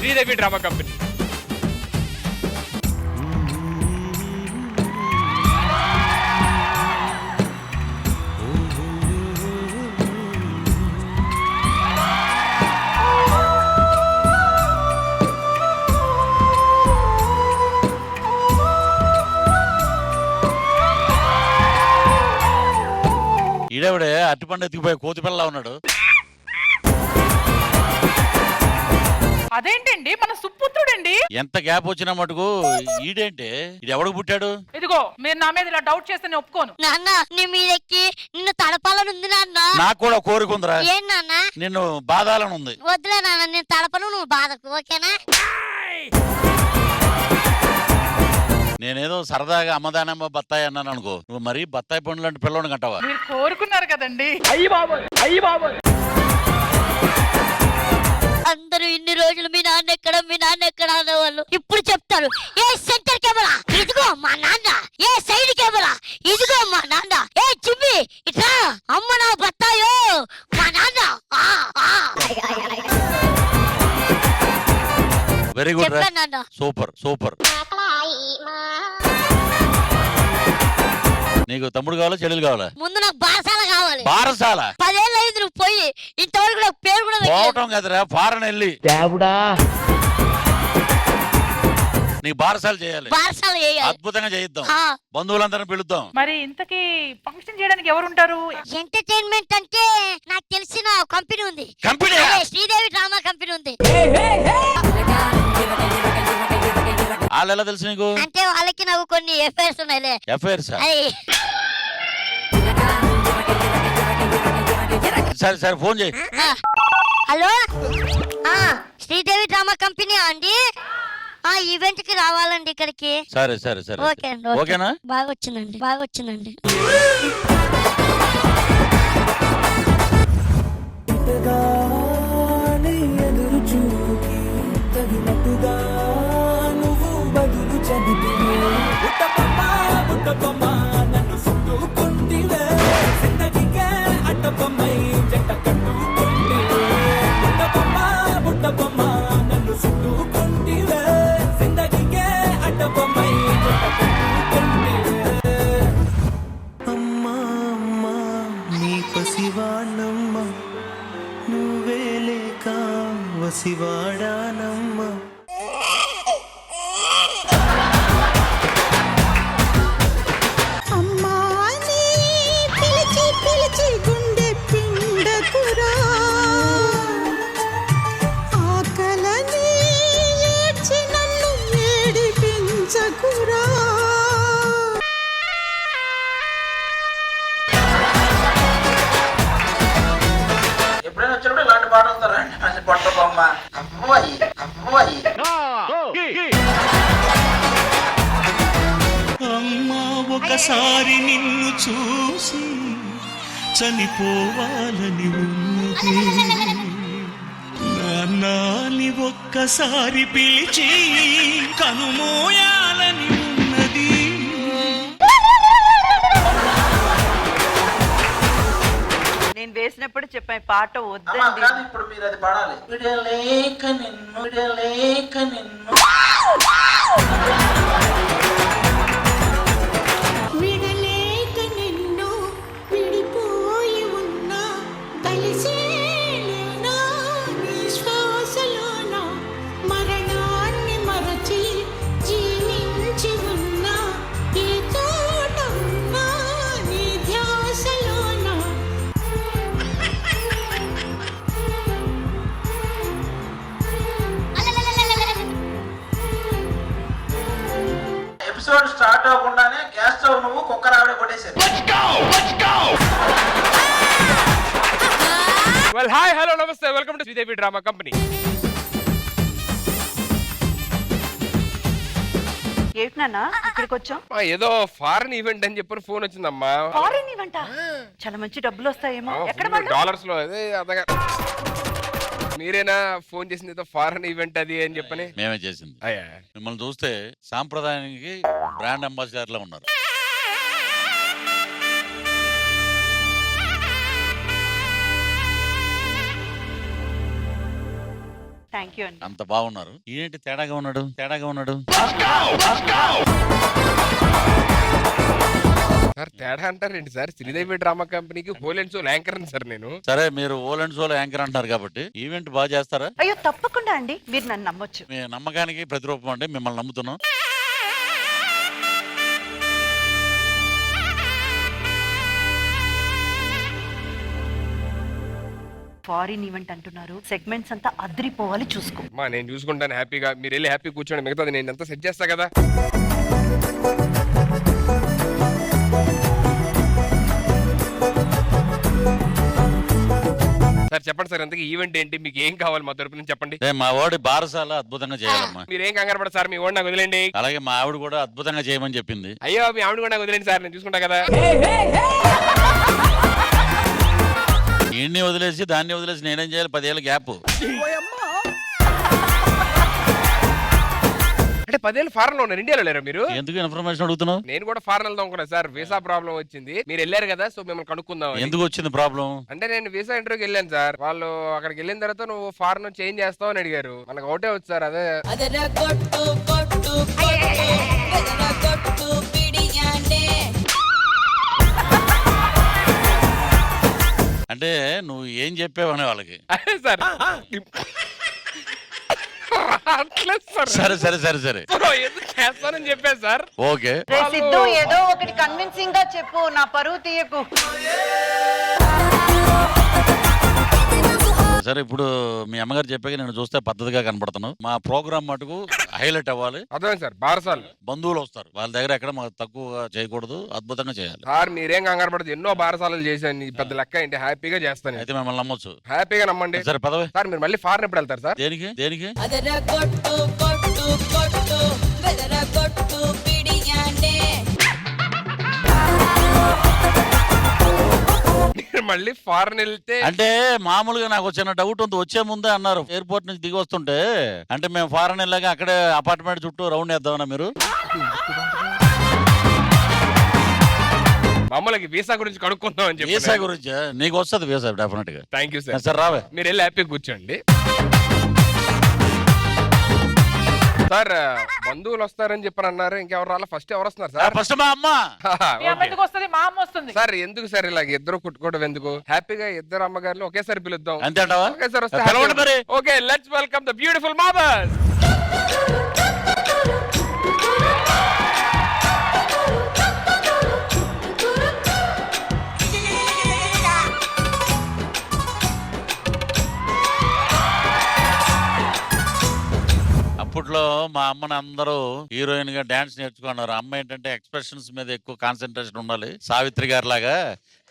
Sridevi drama company. ఈడవిడే అరటిపండు ఎత్తుకుపోయి కోతి పిల్ల ఉన్నాడు. అదేంటండి మన సుపుత్రుడండి. ఎంత గ్యాప్ వచ్చినా మటుకు ఈడేంటే ఇది ఎవడికి పుట్టాడు? ఇదిగో మీరు నా మీద ఇలా డౌట్ చేస్తే నేను ఒప్పుకోను. నాన్న నీ మీదెక్కి నిన్ను తడపాలనుంది నాన్న. నాకు కూడా కోరికుందిరా, ఏం నాన్న? నిన్ను బాధాలని ఉంది. వద్దులే నాన్న, నేను తడపను, నువ్వు బాధకు, ఓకేనా? నేనేదో సరదాగా అమ్మదానమ్మ బత్తాయి అన్నాను అనుకో, నువ్వు మరీ బత్తాయి పండు లాంటి పిల్లని కంటావా? మీరు కోరుకున్నారు కదండి. అందరూ ఇన్ని రోజులు మీ నాన్న ఎక్కడ అనేవాళ్ళు ఇప్పుడు చెప్తారు, ఏ సెంటర్ కెమెరా ఇదిగో మా నాన్న, ఏ సైడ్ కెమెరా ఇదిగో మా నాన్న, ఏ చిమ్మి ఇట్లా అమ్మ నా బత్తాయో మా నాన్న. వెరీ గుడ్, నాన్న సూపర్ సూపర్. నీకు తమ్ముడు కావాలా చెల్లెలు కావాలా? ముందు నాకు బారసాల కావాలి. బారసాల? 10 ఏళ్ళు అయింది నువ్వు పోయి, ఇంతవరకు నాకు పేరు కూడా పోవటం కదరా, ఫారెన్ వెళ్ళి నీకు బారసాలు చేయాలి. బారసాల అద్భుతంగా చేయిద్దాం, బంధువులందరిని పిలుద్దాం. మరి ఇంతకీ ఫంక్షన్ చేయడానికి ఎవరు ఉంటారు? ఎంటర్టైన్మెంట్ అంటే నాకు తెలిసిన కంపెనీ ఉంది, కంపెనీ శ్రీదేవి డ్రామా కంపెనీ ఉంది. వాళ్ళు ఎలా తెలుసు నీకు? అంటే వాళ్ళకి నాకు కొన్ని ఎఫైర్స్ ఉన్నాయిలే. ఎఫైర్స్? సరే సరే ఫోన్ చేయి. హలో, శ్రీదేవి డ్రామా కంపెనీ అండి, ఈవెంట్ కి రావాలండి ఇక్కడికి. సరే సరే సరే, ఓకే అండి. ఓకేనా? బాగా వచ్చిందండి. శివాడానమ్మ అమ్మాని పిలిచి పిలిచి గుండె పిండకురా, ఆకలని ఏడ్చి నన్ను ఏడిపించకురా. ఎప్పుడైనా వచ్చినప్పుడు ఇలాంటి పాట వస్తారండి. పట్టబొమ్మ అమ్మాయి అమ్మాయి అమ్మా ఒకసారి నిన్ను చూసి చనిపోవాలని ఉన్నది, నాన్నని ఒక్కసారి పిలిచి కనుమోయాలని ఉన్నది. నేను వేసినప్పుడు చెప్పాను పాట వద్దండి. ఇప్పుడు మీరు అది పాడాలి. విడలేక నిన్ను విడలేక నిన్ను విడలేక నిన్ను విడిపోయి ఉన్నా, కలిసేనా నీ శ్వాసలోన, మరణాన్ని మరచి జీవించి ఉన్నా, ఏ తోట ఉన్నా నీ ధ్యాసలోన. ఎపిసోడ్ స్టార్ట్ అవ్వకుండానే గ్యాస్ స్టవ్ నువ్వు కుక్కర్ ఆవిడ కొట్టేశారు. వెల్ హాయ్ హలో నమస్తే, welcome to Sridevi drama company. ఏంటి నాన్న ఇక్కడికి వచ్చాం? ఏదో ఫారెన్ ఈవెంట్ అని చెప్పి ఫోన్ వచ్చిందమ్మా. Foreign event? చాలా మంచి డబ్బులు వస్తాయేమో. ఎక్కడ డాలర్స్ లో? అదే అదగా మీరేనా ఫోన్ చేసింది? ఏదో ఫారెన్ ఈవెంట్ అది అని చెప్పని. మేమే చేసింది. మిమ్మల్ని చూస్తే సాంప్రదాయానికి బ్రాండ్ అంబాసిడర్ లా ఉన్నారు. థ్యాంక్ యూ అండి. అంత బాగున్నారు. ఏంటి తేడాగా ఉన్నాడు? సార్ తేడా అంటారేంటి సార్? శ్రీదేవి డ్రామా కంపెనీకి హోలెండ్ షో యాంకర్ సార్ నేను. సరే, మీరు ఓల్ అండ్ సోల్ యాంకర్ అంటారు కాబట్టి ఈవెంట్ బాగా చేస్తారా? అయ్యో తప్పకుండా అండి, మీరు నన్ను నమ్మొచ్చు. మీ నమ్మకానికి ప్రతిరూపం అండి, మిమ్మల్ని నమ్ముతున్నాం. ఫారిన్ ఈవెంట్ అంటున్నారు, సెగ్మెంట్స్ అంతా అదిరిపోవాలి, చూసుకో. మా నేను చూసుకుంటాను హ్యాపీగా, మీరు వెళ్ళి హ్యాపీ కూర్చోండి, మిగతాది నేను అంతా సెట్ చేస్తా కదా. సార్ చెప్పండి సార్, అంతకీ ఈవెంట్ ఏంటి, మీకు ఏం కావాలి మా తరపు నుంచి చెప్పండి. మా వాడి బారసాల అద్భుతంగా చేయాలమ్మా. మీరు ఏం కంగారు పడదు సార్, మీ ఓడి నాకు వదిలేండి. అలాగే మా ఆవిడ కూడా అద్భుతంగా చేయమని చెప్పింది. అయ్యో మీ ఆవిడ కూడా నాకు వదిలేండి సార్, నేను చూసుకుంటా కదా. ఈయన్ని వదిలేసి దాన్ని వదిలేసి నేనేం చేయాలి? 10 ఏళ్ళ గ్యాప్. అంటే 10 ఏళ్ళు ఫారెన్ లో ఉన్నారు, ఇండియాలో లేరా మీరు? ఎందుకు ఇన్ఫర్మేషన్ అడుగుతున్నావు? నేను కూడా ఫారెన్ వెళ్దాం అనుకున్నా సార్, వీసా ప్రాబ్లం వచ్చింది. మీరు వెళ్ళారు కదా, సో మిమ్మల్ని కనుక్కుందాం. ఎందుకు వచ్చింది ప్రాబ్లం? అంటే నేను వీసా ఇంటర్వ్యూకి వెళ్ళాను సార్, వాళ్ళు అక్కడికి వెళ్ళిన తర్వాత నువ్వు ఫారెన్ చేంజ్ చేస్తావు అని అడిగారు. మనకు ఒకటే వచ్చు సార్, అదే. అంటే నువ్వు ఏం చెప్పావనే వాళ్ళకి? అదే సార్. అట్లేదు సార్. సరే సరే సరే సరే, బ్రో, ఎందుకు చేస్తానని చెప్పాను సార్. ఓకే. రే సిద్ధు, ఏదో ఒకటి కన్విన్సింగ్ గా చెప్పు, నా పరువు తీయకు. సరే, ఇప్పుడు మీ అమ్మగారు చెప్పాక నేను చూస్తే పద్ధతిగా కనపడుతున్నావు. మా ప్రోగ్రామ్ మటుకు హైలైట్ అవ్వాలి. అర్థమైంది సార్, బారసాలు బంధువులు వస్తారు, వాళ్ళ దగ్గర ఎక్కడ మాకు తక్కువ చేయకూడదు, అద్భుతంగా చేయాలి. సార్ మీరేం కంగారు పడదు, ఎన్నో బారసాలు చేశాను, ఈ పెద్ద లెక్క ఏంటి, హ్యాపీగా చేస్తాను. అయితే మిమ్మల్ని నమ్మొచ్చు. హ్యాపీగా నమ్మండి. సరే పదవి. సార్ మీరు మళ్ళీ ఫారెన్ ఎప్పుడు వెళ్తారు సార్? దేనికి దేనికి? మీరు మళ్ళీ ఫారెన్ వెళ్తే అంటే మామూలుగా నాకు చిన్న డౌట్ ఉంది. వచ్చే ముందే అన్నారు ఎయిర్పోర్ట్ నుంచి దిగి వస్తుంటే, అంటే మేము ఫారెన్ వెళ్ళాక అక్కడే అపార్ట్మెంట్ చుట్టూ రౌండ్ వేద్దామన్నా మీరు? మామూలుగా వీసా గురించి కనుక్కుందాం అని చెప్పి. వీసా గురించి నీకు వస్తుంది వీసా డెఫినెట్ గా. Thank you sir. సార్ రావే, మీరు వెళ్ళి హ్యాపీగా కూర్చోండి. సార్ బంధువులు వస్తారని చెప్పని అన్నారు, ఇంకెవరు రాలా? ఫస్ట్ ఎవరు వస్తున్నారు సార్? ఫస్ట్ మా అమ్మ. మీ అమ్మ ఎందుకు వస్తుంది? మా అమ్మ వస్తుంది. సార్ ఎందుకు సార్ ఇలాగ ఇద్దరు కుట్టుకోవడం ఎందుకు? హ్యాపీగా ఇద్దరు అమ్మగారులు ఒకేసారి పిలుద్దాం. అంతే అంటావా? ఒకేసారి పిలవండి మరి. వస్తే okay, let's welcome the beautiful mamas. అప్పట్లో మా అమ్మని అందరూ హీరోయిన్ గా డాన్స్ నేర్చుకున్నారు. అమ్మ ఏంటంటే ఎక్స్ప్రెషన్స్ మీద ఎక్కువ కాన్సన్ట్రేషన్ ఉండాలి. సావిత్రి గారి లాగా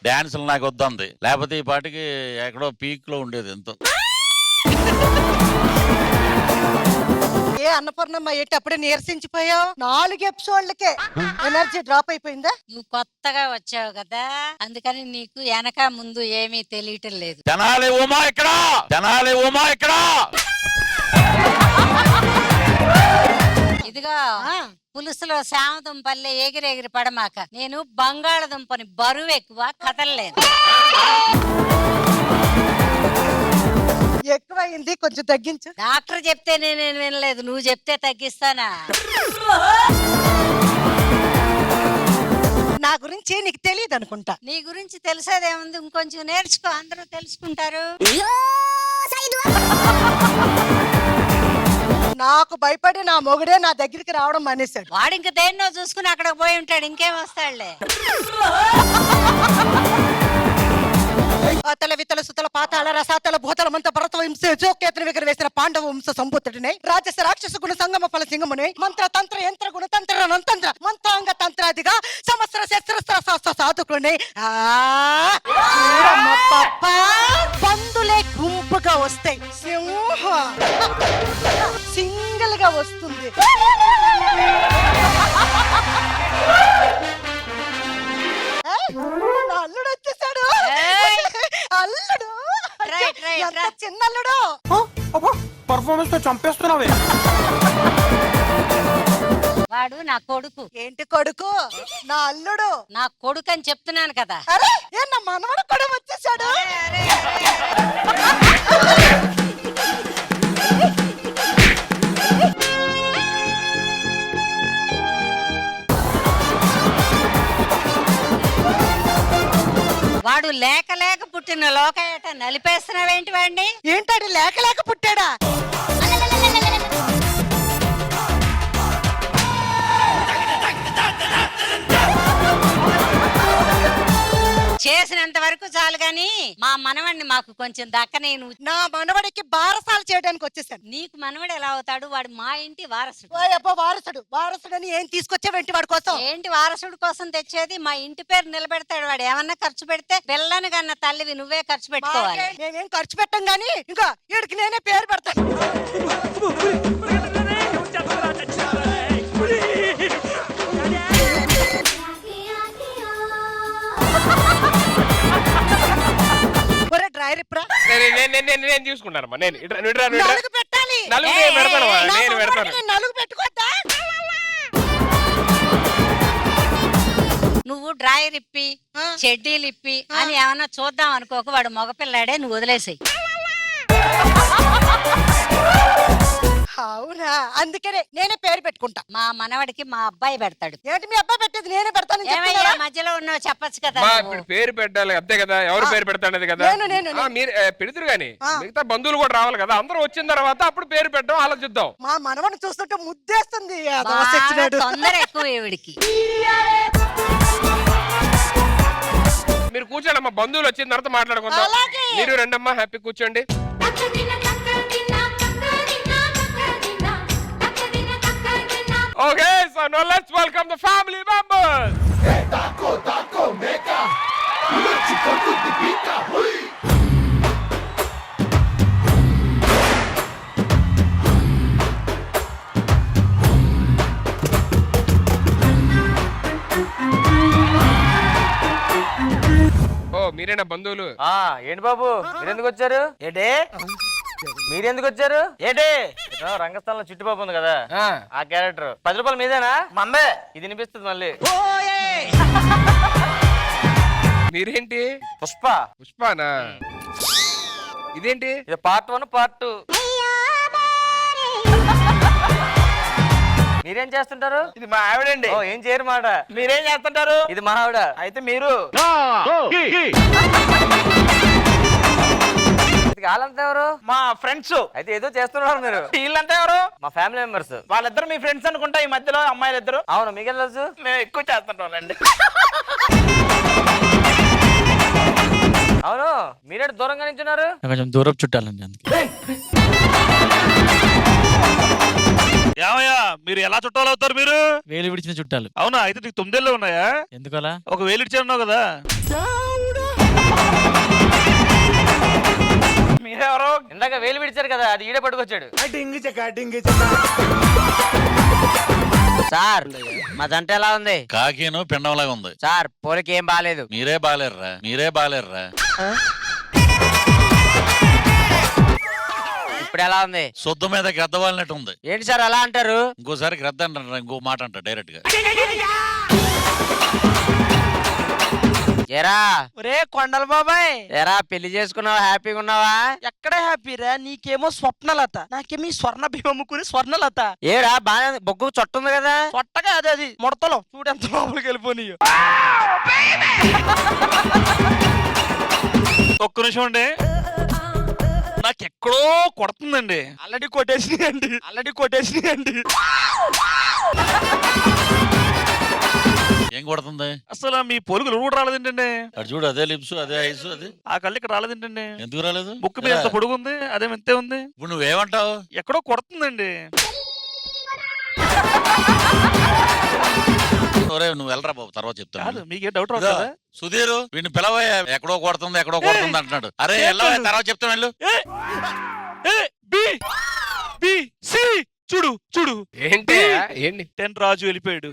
డాన్సులు నాకు వద్దంది, లేకపోతే ఈ పాటికి ఎక్కడో పీక్ లో ఉండేది ఎంతో. ఏ అన్నపూర్ణమ్మ, ఏంటి అప్పుడే నీరసించిపోయావు? 4 ఎపిసోడ్లకే ఎనర్జీ డ్రాప్ అయిపోయిందా? నువ్వు కొత్తగా వచ్చావు కదా, అందుకని నీకు వెనక ముందు ఏమీ తెలియటం లేదు. తెనాలి ఉమా ఇక్కడ, తెనాలి ఉమా ఇక్కడ. ఇదిగో పులుసులో శామదుంపల్లె ఎగిరెగిరి పడమాక. నేను బంగాళదుంపని బరువు ఎక్కువ, కదలలేదు. ఎక్కువైంది, కొంచెం తగ్గించు. డాక్టర్ చెప్తే నేను వినలేదు, నువ్వు చెప్తే తగ్గిస్తానా? నా గురించి నీకు తెలియదు అనుకుంటా. నీ గురించి తెలిసేదేముంది, ఇంకొంచెం నేర్చుకో, అందరూ తెలుసుకుంటారు. నాకు భయపడి నా మొగుడే నా దగ్గరికి రావడం మానేశాడు. వాడు ఇంక దేన్నో చూసుకుని అక్కడికి పోయి ఉంటాడు, ఇంకేం వస్తాడులే. అతల వితల సుతల పాతాళ రసాతల భూతల మంత భరత వంశ జోకేతన విగ్రహ వేసిన పాండవ వంశ సంభూతుడిని రాజస రాక్షస గుణ సంగమ ఫల సింగముని మంత్ర తంత్ర యంత్ర గుణ తంత్ర నంతంత్ర మంత్రాంగ తంత్రాదిగా సమస్త శస్త్ర సాధకుడిని పందులే గుంపుగా వస్తాయి, సింహ సింగిల్ గా వస్తుంది. అల్లుడు వచ్చేసాడు. అల్లుడు ఎంత చిన్న అల్లుడు. పర్ఫార్మెన్స్ తో చంపేస్తున్నావే. వాడు నా కొడుకు. ఏంటి కొడుకు? నా అల్లుడు. నా కొడుకు అని చెప్తున్నాను కదా. అరే ఏ నా మనవడు కూడా వచ్చేసాడు. వాడు లేక లేక పుట్టిన లోకయట నలిపేస్తున్నావేంటి వాడిని? ఏంటంటే లేక లేక పుట్టాడా? చేసినంత వరకు చాలు గాని మా మనవడిని మాకు కొంచెం దక్కనే. నువ్వు నా మనవడికి బారసాలు చేయడానికి వచ్చేసాను. నీకు మనవడు ఎలా అవుతాడు? వాడు మా ఇంటి వారసుడు. అబ్బో వారసుడని ఏం తీసుకొచ్చావేంటి వాడి కోసం? ఏంటి వారసుడు కోసం తెచ్చేది? మా ఇంటి పేరు నిలబెడతాడు వాడు. ఏమన్నా ఖర్చు పెడితే పిల్లని కన్నా తల్లివి నువ్వే ఖర్చు పెట్టుకోవాలి. మేమేం ఖర్చు పెట్టం గానీ ఇంకా వీడికి నేనే పేరు పెడతాను. డ్రైవర్ ఇప్పుడా నేను చూసుకుంటానమ్మా. నేను నలుగు పెట్టాలి. నేను పెడతాను. నలుగు పెట్టుకోద్దా? నువ్వు డ్రాయర్ ఇప్పి చెడ్డీలు ఇప్పి అని ఏమన్నా చూద్దాం అనుకోక వాడు మగపిల్లాడే, నువ్వు వదిలేసాయి. అవునా? అందుకనే నేనే పేరు పెట్టుకుంటా. మా మనవడికి మా అబ్బాయి పెడతాడు. ఏంటి మీ అబ్బాయి పెట్టేది? నేనే పెడతాను. ఏమయ్యా మధ్యలో ఉన్నావు, చెప్పొచ్చు కదా. ఇప్పుడు పేరు పెట్టాలి అంతే కదా. ఎవరు పేరు పెడతానది కదా. మీరు పెడుతురు గాని మిగతా బంధువులు కూడా రావాలి కదా. అందరూ వచ్చిన తర్వాత అప్పుడు పేరు పెట్టడం ఆలోచిద్దాం. మా మనవని చూస్తుంటే ముద్దేస్తుంది. తొందర ఎక్కువ ఈవిడికి. మీరు కూర్చోండి అమ్మా. బంధువులు వచ్చిన తర్వాత మాట్లాడుకుందాం. మీరు రండమ్మా, హ్యాపీ కూర్చోండి. Okay, so now let's welcome the family members. మీరేనా బంధువులు? ఏంటి బాబు మీరెందుకు వచ్చారు? ఏంటి మీరెందుకు వచ్చారు? ఏంటి రంగస్థలంలో చిట్టుబాబు ఉంది కదా, ఆ క్యారెక్టర్ 10 రూపాయలు మీదేనా? మందే. ఇది వినిపిస్తుంది మళ్ళీ. మీరేంటి? పుష్పానా? ఇదేంటి? ఇది పార్ట్ 1 పార్ట్ 2. మీరేం చేస్తుంటారు? ఇది మా ఆవిడండి. ఓ ఏం చేయరు మాట. మీరేం చేస్తుంటారు? ఇది మా ఆవిడ. అయితే మీరు వాళ్ళంతా ఎవరు? మా ఫ్రెండ్స్. అయితే ఏదో చేస్తున్నారు మీరు. వీళ్ళంతా ఎవరు? మా ఫ్యామిలీ మెంబర్స్. వాళ్ళిద్దరు మీ ఫ్రెండ్స్ అనుకుంటా. ఈ మధ్యలో అమ్మాయిలు ఇద్దరు. అవును, మీకేం తెలుసు? మేము ఎక్కువ చేస్తుంటాండి. అవును, మీరేంటి దూరంగా నించున్నారు? కొంచెం దూరం చుట్టాలండి అందుకే. ఏమయ్యా మీరు ఎలా చుట్టాలు అవుతారు? మీరు వేలు విడిచిన చుట్టాలు. అవునా? అయితే నీకు 9 ఉన్నాయా? ఎందుకలా? ఒక వేలు ఇచ్చాన్నావు కదా. మీరెవరు? ఇందాక వేలు విడిచారు కదా, అది ఈడే పట్టుకొచ్చాడు. సార్ మా జంట ఎలా ఉంది? కాకిను పిండంలాగా ఉంది సార్. పోలికి ఏం బాలేదు. మీరే బాలేర్రా. ఇప్పుడు ఎలా ఉంది? సొద్దు మీద గ్రద్ద వాళ్ళనట్టు ఉంది. ఏంటి సార్ అలా అంటారు? ఇంకోసారి గ్రద్ద అంటారు, ఇంకో మాట అంట డైరెక్ట్ గా. ఏరా ఒరే కొండల బాబాయ్, ఏరా పెళ్లి చేసుకున్నావా? హ్యాపీగా ఉన్నావా? ఎక్కడ హ్యాపీరా? నీకేమో స్వప్నలత, నాకేమీ స్వర్ణ భీమమ్ముకుని స్వర్ణలత. ఏరా బాగా బొగ్గు చొట్టుంది కదా. కొట్టగా అది ముడతలో చూడు ఎంత లోపలికి వెళ్ళిపోయి. ఒక్క నిమిషం అండి, నాకెక్కడో కొడుతుందండి. ఆల్రెడీ కొట్టేసినాయండి. ఏం కొడుతుంది? అసలు మీ పొలుగులు కూడా రాలేదేంటండి? అటు చూడు, అదే లిప్స్, అదే ఐస్, అది ఆ కళ్ళు ఇక్కడ రాలేదేంటండి? ఎందుకు రాలేదు? బుక్ మీద ఎంత పొడుగు ఉంది, అదే ఎంతే ఉంది. ఇప్పుడు నువ్వేమంటావు? ఎక్కడో కొడుతుందండి. నువ్వు వెళ్ళరా బాబు, తర్వాత చెప్తాను. మీకే డౌట్ రాదు కదా? సుధీర్ వీడిని పిలవయ్యా, ఎక్కడో కొడుతుంది అంటున్నాడు. అరే వెళ్ళవా, తర్వాత చెప్తాను వెళ్ళు. చూడు ఏంటి? 10 రాజు వెళ్ళిపోయాడు.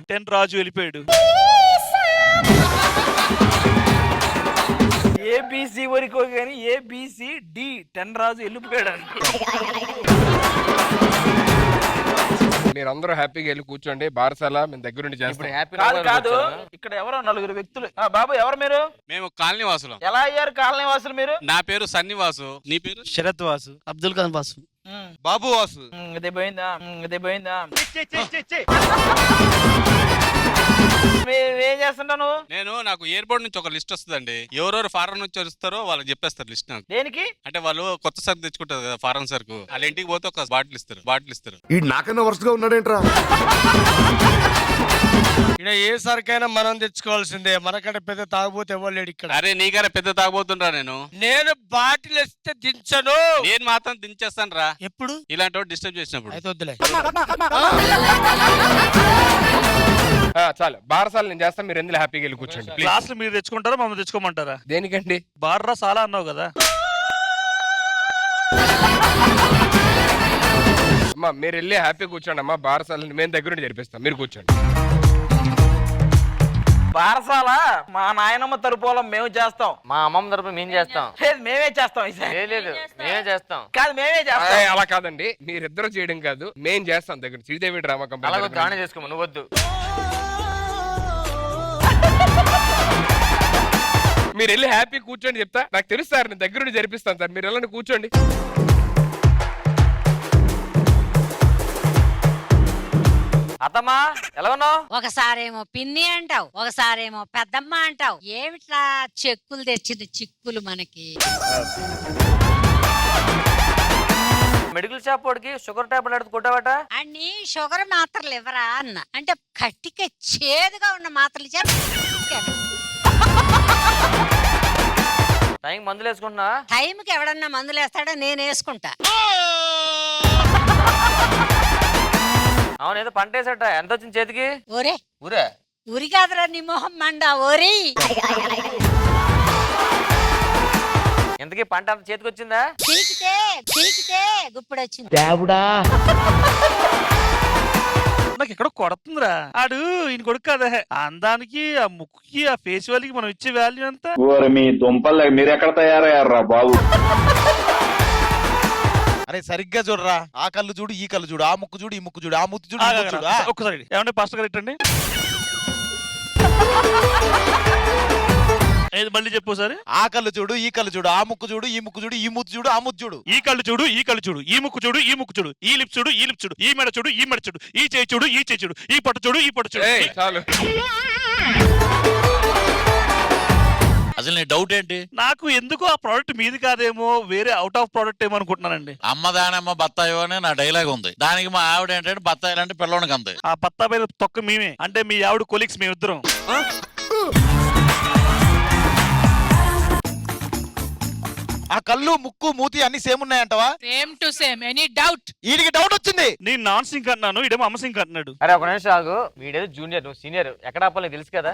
ఏబిసి వరకు కానీ ఏబిసి డి 10 రాజు వెళ్ళిపోయాడు. మీరందరూ హ్యాపీగా వెళ్ళి కూర్చోండి. బారసాల మేము దగ్గరుండి చేస్తాం. కాదు, ఇక్కడ ఎవరో 4 వ్యక్తులు. బాబు ఎవరు మీరు? మేము కాలనీ వాసులు. ఎలా అయ్యారు కాలనీ వాసులు మీరు? నా పేరు సన్నివాసు. నీ పేరు? శరత్ వాసు. అబ్దుల్ ఖాన్ వాసు. బాబు వాసు. ఇదే పోయిందా? ఏం చేస్తుంటావు నువ్వు? నేను నాకు ఎయిర్పోర్ట్ నుంచి ఒక లిస్ట్ వస్తుందండి. ఎవరెవరు ఫారెన్ నుంచి వస్తారో వాళ్ళకి చెప్పేస్తారు లిస్ట్ నాకు. దేనికి? అంటే వాళ్ళు కొత్త సరుకు తెచ్చుకుంటారు కదా, ఫారెన్ సరుకు. వాళ్ళ ఇంటికి పోతే ఒక బాటిల్ ఇస్తారు. ఈ నాకన్నా వరుసగా ఉన్నాడేంట్రా? ఇక్కడ ఏ సరికైనా మనం తెచ్చుకోవాల్సిందే, మనకంటే పెద్ద తాగుబోతే ఇవ్వలేడు ఇక్కడ. అరే నీకన్నా పెద్ద తాగబోతుండ్రా నేను బాటిల్ ఇస్తే దించను. నేను మాత్రం దించేస్తాను రా. ఎప్పుడు? ఇలాంటి వాడు డిస్టర్బ్ చేసినప్పుడు. అయితే వద్దులే. చాలు బారసాలు నేను చేస్తాను, మీరు ఎందులో హ్యాపీగా వెళ్ళి కూర్చోండి. క్లాసులు మీరు తెచ్చుకుంటారా మమ్మల్ని తెచ్చుకోమంటారా? దేనికండి? బార్రా చాలా అన్నావు కదా. అమ్మా మీరు వెళ్ళి హ్యాపీగా కూర్చోండి అమ్మా. బారసాలని మేము దగ్గర నుండి జరిపిస్తాం, మీరు కూర్చోండి. బారసాల మా నాయనమ్మ తరపులం మేము చేస్తాం, మా అమ్మమ్మ తరపు మేము చేస్తాం. లేదు మేమే చేస్తాం. లేదు మేమే చేస్తాం. కాదు మేమే చేస్తాం. అలా కాదండి, మీరిద్దరు చేయడం కాదు, మేం చేస్తాం దగ్గర. Sridevi drama company. అలాగే గానే చేసుకోమా, నువ్వు వద్దు. మీరు వెళ్ళి హ్యాపీ కూర్చోండి చెప్తా. నాకు తెలుసు సార్, నేను దగ్గర నుండి జరిపిస్తాను సార్, మీరు వెళ్ళండి కూర్చోండి. అత్తమ్మా ఎలా ఉన్నావు? ఒకసారేమో పిన్ని అంటావు, ఒకసారేమో పెద్దమ్మ అంటావు. ఏమిట్లా చెక్కులు తెచ్చింది చిక్కులు మనకి. మెడికల్ షాప్ వాడికి షుగర్ టాబ్లెట్ కొట్టావట. అన్ని షుగర్ మాత్రలు ఇవ్వరా అన్న. అంటే కట్టిక చేదుగా ఉన్న మాత్రలు టైం మందులు వేసుకుంటున్నా. టైంకి ఎవడన్నా మందులు వేస్తాడో నేను వేసుకుంటా. అవును ఏదో పంట వేసట. ఎంత వచ్చింది చేతికి? ఒరే ఊరే ఉరి కాదురా నీ మొహం మండ ఓరి. ఇంతకీ పంట అంత చేతికి వచ్చిందా? చిరికితే గుప్పుడు వచ్చింది. నాకు ఎక్కడో కొడుతుందిరా. ఆడు ఈయన కొడుకు కదా. అందానికి ఆ ముక్కుకి ఆ ఫేస్ వాల్యూకి మనం ఇచ్చే వాల్యూ అంతా. మీ దుంపల్ మీరు ఎక్కడ తయారయ్యారా బాబు? అరే సరిగ్గా చూడరా. ఆ కళ్ళు చూడు, ఈ కళ్ళు చూడు, ఆ ముక్కు చూడు, ఈ ముక్కు చూడు, ఆ ముక్కు చూడు. ఒక్కసారి ఏమంటే పాస్టర్ గారు ఇట్టండి. ఏది మళ్ళీ చెప్పు సార్. ఆ కళ్ళు చూడు, ఈ కళ్ళు చూడు, ఆ ముక్కు చూడు, ఈ ముక్కు చూడు, ఈ ముత్తు చూడు, ఆ ముత్తు చూడు. ఈ కళ్ళు చూడు, ఈ కళ్ళు చూడు, ఈ ముక్కు చూడు, ఈ ముక్కు చూడు, ఈ లిప్ చూడు, ఈ లిప్ చూడు, ఈ మెడ చూడు, ఈ మెడ చూడు, ఈ చేయి చూడు, ఈ చేయి చూడు, ఈ పొట్ట చూడు, ఈ పొట్ట చూడు. చాలు. అసలు నీ డౌట్ ఏంటి? నాకు ఎందుకు ఆ ప్రోడక్ట్ మీది కాదేమో, వేరే అవుట్ ఆఫ్ ప్రోడక్ట్ ఏమో అనుకుంటున్నానండి. అమ్మదానమ్మ బత్తాయో అని నా డైలాగ్ ఉంది. దానికి మా ఆవిడ ఏంటంటే బత్తాయిలు అంటే పిల్లలకి అంతే. ఆ బత్తాయి తొక్క మేమే, అంటే మీ ఆవిడ కొలీగ్స్ మేమిద్దరం. ఆ కళ్ళు, ముక్కు, మూతి అన్ని సేమ్ ఉన్నాయంటవా? Same to same. Any doubt? వీడికి డౌట్ వచ్చింది. నేను నాన్ సింక్ అంటున్నాను, ఇడేమో అమ్మ సింక్ అంటున్నాడు. అరే ఒక నిమిషం ఆగు. వీడేదో జూనియర్, నువ్వు సీనియర్. ఎక్కడ ఆపాలి తెలుసు కదా.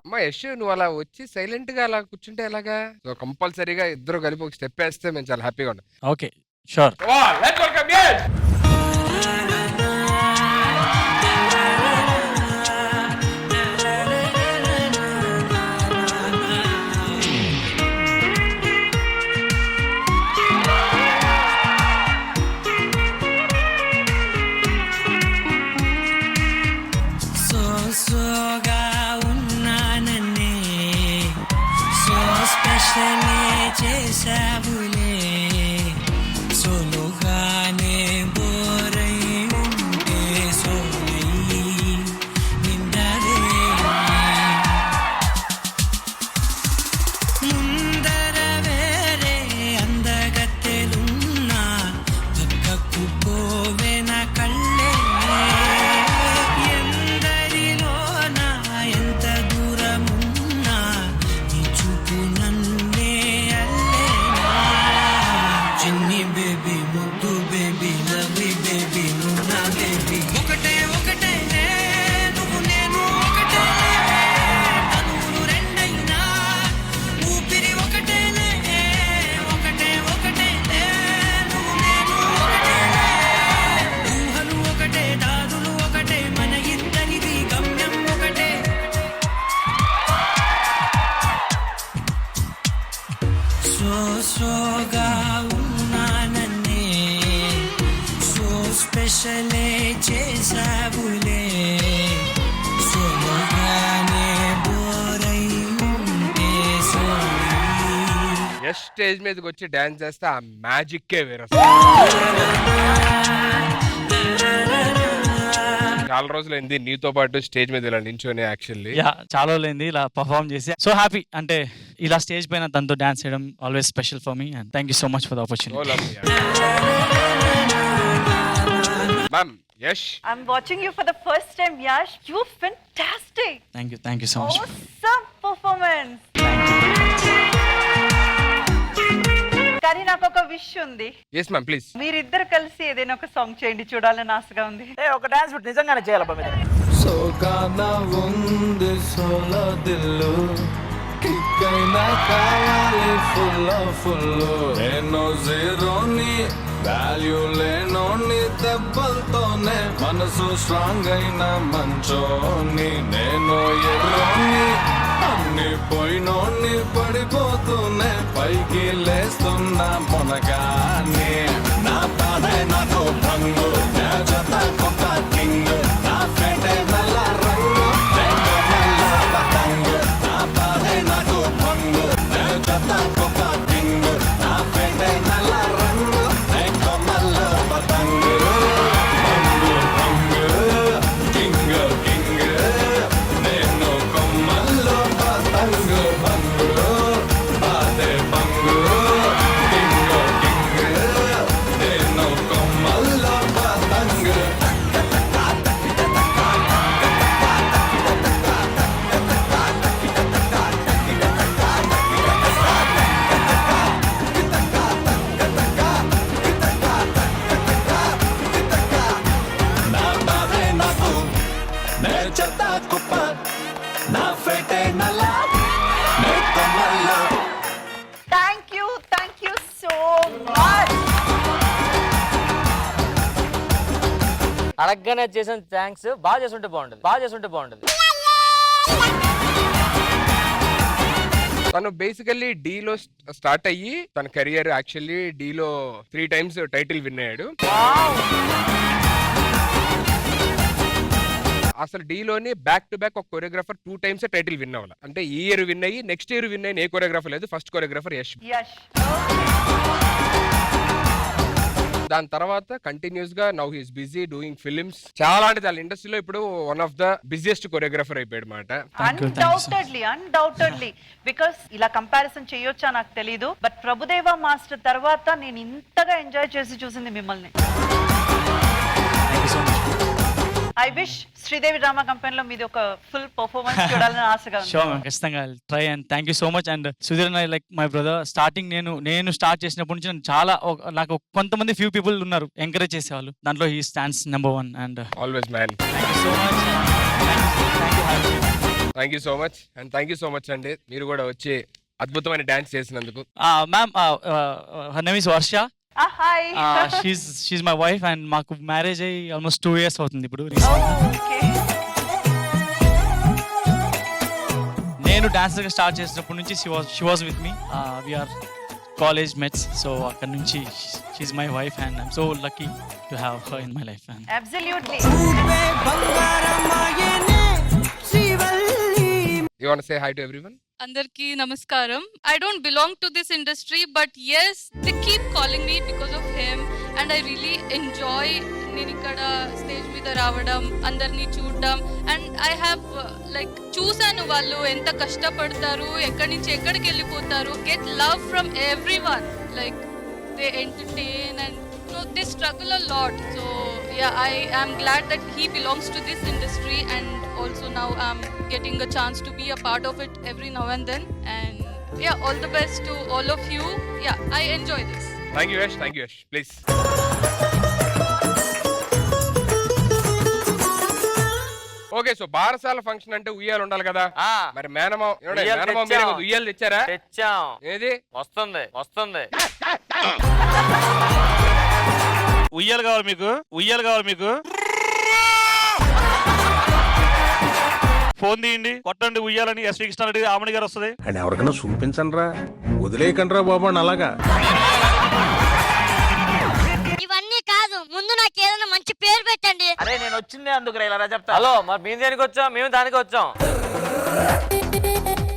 అమ్మా యశ్, నువ్వు అలా వచ్చి సైలెంట్ గా అలా కూర్చుంటే ఎలాగా? సో కంపల్సరీగా ఇద్దరు కలిపి ఒక స్టెప్ వేస్తే మేము చాలా హ్యాపీగా ఉంటాం. Okay sure. చేసావులే సోలుగానే బోరై ఉంటే సోలై నిండవే ముందర వేరే అందగత్తెలున్నా పక్కకు పోవెన కళ్ళే ఎందరిలోనా ఎంత దూరమున్నా నీ చూపు నన్నే చిన్ని బేబీ, ముద్దు బేబీ, లవ్లీ బేబీ, నువ్వు నా బేబీ. ఒకటే ఒకటే నువ్వు నేను ఒకటే, తనువులు రెండైనా ఊపిరి ఒకటేలే. ఒకటే ఒకటే నువ్వు నేను ఒకటే, ఊహలు ఒకటే, దాదులు ఒకటే, మన ఇద్దరిది గమ్యం ఒకటే. సోగా ఉన్నానన్నే సో స్పెషలే చేసావులే సోగానే బోరై ఉంటే సోలై. యశ్ స్టేజ్ మీదకి వచ్చి డాన్స్ చేస్తే ఆ మ్యాజిక్కే వేరే. చాలా రోజులైంది నీతో పాటు స్టేజ్ మీద ఇలా నించొని యాక్చువల్లీ. యా చాలా రోజులైంది ఇలా పర్ఫార్మ్ చేసి. సో హ్యాపీ అంటే ఇలా స్టేజ్ పైన తనతో డాన్స్ చేయడం always special for me and thank you so much for the opportunity. Ma'am Yash, I'm watching you for the first time, Yash. You're fantastic. Thank you so much. Awesome performance. కానీ నాకు ఒక wish ఉంది. Yes ma'am please. మీరిద్దరు కలిసి ఏదైనా ఒక song చేయండి, చూడాలని ఆశగా ఉంది. ఒక డాన్స్ బిట్ నిజంగానే చేయాలబ్బా మీరు. సోకానా ఉంది సోలో దిల్లు కిక్కైనా కావాలి ఫుల్ నేను జీరోని వాల్యూ లేనోని దెబ్బలతోనే మనసు స్ట్రాంగ్ అయిన మంచోని నేను ఎర్రోని అన్ని పోయినోని పడిపోతూనే పైకి లేస్తున్నా మొనగానే నా బాధే నాకు భంగు నా జత కొత్త కింగ్ నా ఫెటే నల్ల రంగు నల్ల పతంగు నా బాధే నాకు భంగు నా జత కొత్త కింగ్ నా ఫెటే నల్ల రంగు నల్ల పతంగు భంగు భంగు కింగ్ కింగ్ నేను కొమ్మల్లో పతంగు భంగు బాధే భంగు కింగ్ కింగ్ నేను కొమ్మల్లో పతంగు. నా బాధే నాకు నే చెత్త కుప్ప నా ఫెటే నల్ల నే కొమ్మల్లో. Thank you so much. అడగగానే చేసిన థ్యాంక్స్. బాగా చేస్తుంటే బాగుంటుంది. తను బేసికల్లీ డి లో స్టార్ట్ అయ్యి తన కెరియర్ యాక్చువల్లీ డి లో 3 times టైటిల్ విన్ అయ్యాడు. అసలు డి లోని బ్యాక్ టు బ్యాక్ ఒక కొరియోగ్రాఫర్ 2 times టైటిల్ విన్ అవ్వాలి. అంటే ఈ ఇయర్ విన్ అయ్యి నెక్స్ట్ ఇయర్ విన్ అయిన ఏ కొరియోగ్రాఫర్ లేదు. First choreographer Yash. దాని తర్వాత కంటిన్యూస్ గా now he's busy doing films. చాలా అంటే చాలా ఇండస్ట్రీలో ఇప్పుడు one of the busiest choreographer అయిపోయాడు మాట. అన్డౌటెడ్లీ బికాస్ ఇలా కంపారిజన్ చేయొచ్చా నాకు తెలీదు. బట్ ప్రభుదేవా మాస్టర్ తర్వాత నేను ఇంతగా ఎంజాయ్ చేసి చూసింది మిమ్మల్ని. ఐ విష్ శ్రీదేవి డ్రామా కంపెనీలో మీది ఒక ఫుల్ పర్ఫార్మెన్స్ చూడాలని ఆశగా ఉంది. షూర్ మ్యామ్, ఖచ్చితంగా try and thank you so much. And Sudheer like my brother starting నేను స్టార్ట్ చేసినప్పటి నుంచి చాలా నాకు కొంతమంది ఫ్యూ పీపుల్ ఉన్నారు ఎంకరేజ్ చేసేవాళ్ళు. దాంట్లో he stands number 1 and always man. Thank you so much and thank you so much అండి మీరు కూడా వచ్చి అద్భుతమైన డాన్స్ చేసినందుకు. Ma'am her name is Varsha. Hi. She's my wife and మాకు మ్యారేజ్ అయ్యి ఆల్మోస్ట్ 2 years అవుతుంది ఇప్పుడు. నేను డాన్సర్ గా స్టార్ట్ చేసినప్పటి నుంచి she was with me. We're college mates. So అక్కడ నుంచి she's my wife and I'm so lucky to have her in my life. Absolutely. You want to say hi to everyone? Andarki namaskaram. I don't belong to this industry, but yes, they keep calling me because of him, and I really enjoy Ninikada stage మీద రావడం, అందరిని చూడడం, and I have like చూసాను వాళ్ళు ఎంత కష్టపడతారు, ఎక్కడి నుంచి ఎక్కడికి వెళ్ళిపోతారు, get love from everyone, like they entertain and they struggle a lot. So yeah, I am glad that he belongs to this industry, and also now I'm getting a chance to be a part of it every now and then. And yeah, all the best to all of you. Yeah, I enjoy this. Thank you Yash. Please. Okay, so బారసాల function అంటే ఉయ్యాలు ఉండాలి కదా. మరి మేనమామ మీరే ఉయ్యాలు తెచ్చారా? తెచ్చాం. ఏది వస్తుంది. ఉయ్యాలు కావాలి మీకు. ఫోన్ తీయండి, కొట్టండి ఉయ్యాలని. ఎస్వి కృష్ణారెడ్డి ఆమణి గారు వస్తుంది. అండ్ ఎవరికైనా చూపించండి రా, వదిలేయకండి రా బాబు అలాగా. ఇవన్నీ కాదు, ముందు నాకు ఏదైనా మంచి పేరు పెట్టండి. అరే నేను వచ్చిందే అందుకు ఇలా చెప్తా. హలో, మరి మేము దేనికి వచ్చాం? మేము దానికి వచ్చాం.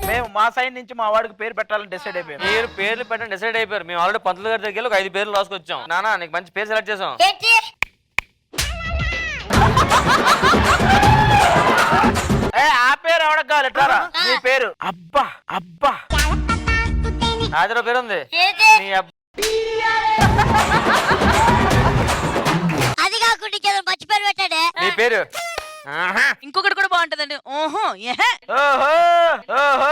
మేము మా సైడ్ నుంచి మా వాడికి పేరు పెట్టాలని డిసైడ్ అయిపోయాం. మీరు పేర్లు పెట్టండి డిసైడ్ అయిపోయారు. మేము ఆల్రెడీ పంతులు గారి దగ్గర ఒక 5 పేర్లు రాసుకొచ్చాం. నానా నీకు మంచి పేరు సెలెక్ట్ చేసాం. ఏంటి? నీ పేరు అబ్బా అబ్బా నాదిలో పేరు ఉంది ఏది? నీ అబ్బ అది కాకుండా ఇంకేదో మంచి పేరు పెట్టాడే నీ పేరు ఆహా. ఇంకొకటి కూడా బాగుంటదండి ఓహో ఏహే ఓహో ఓహో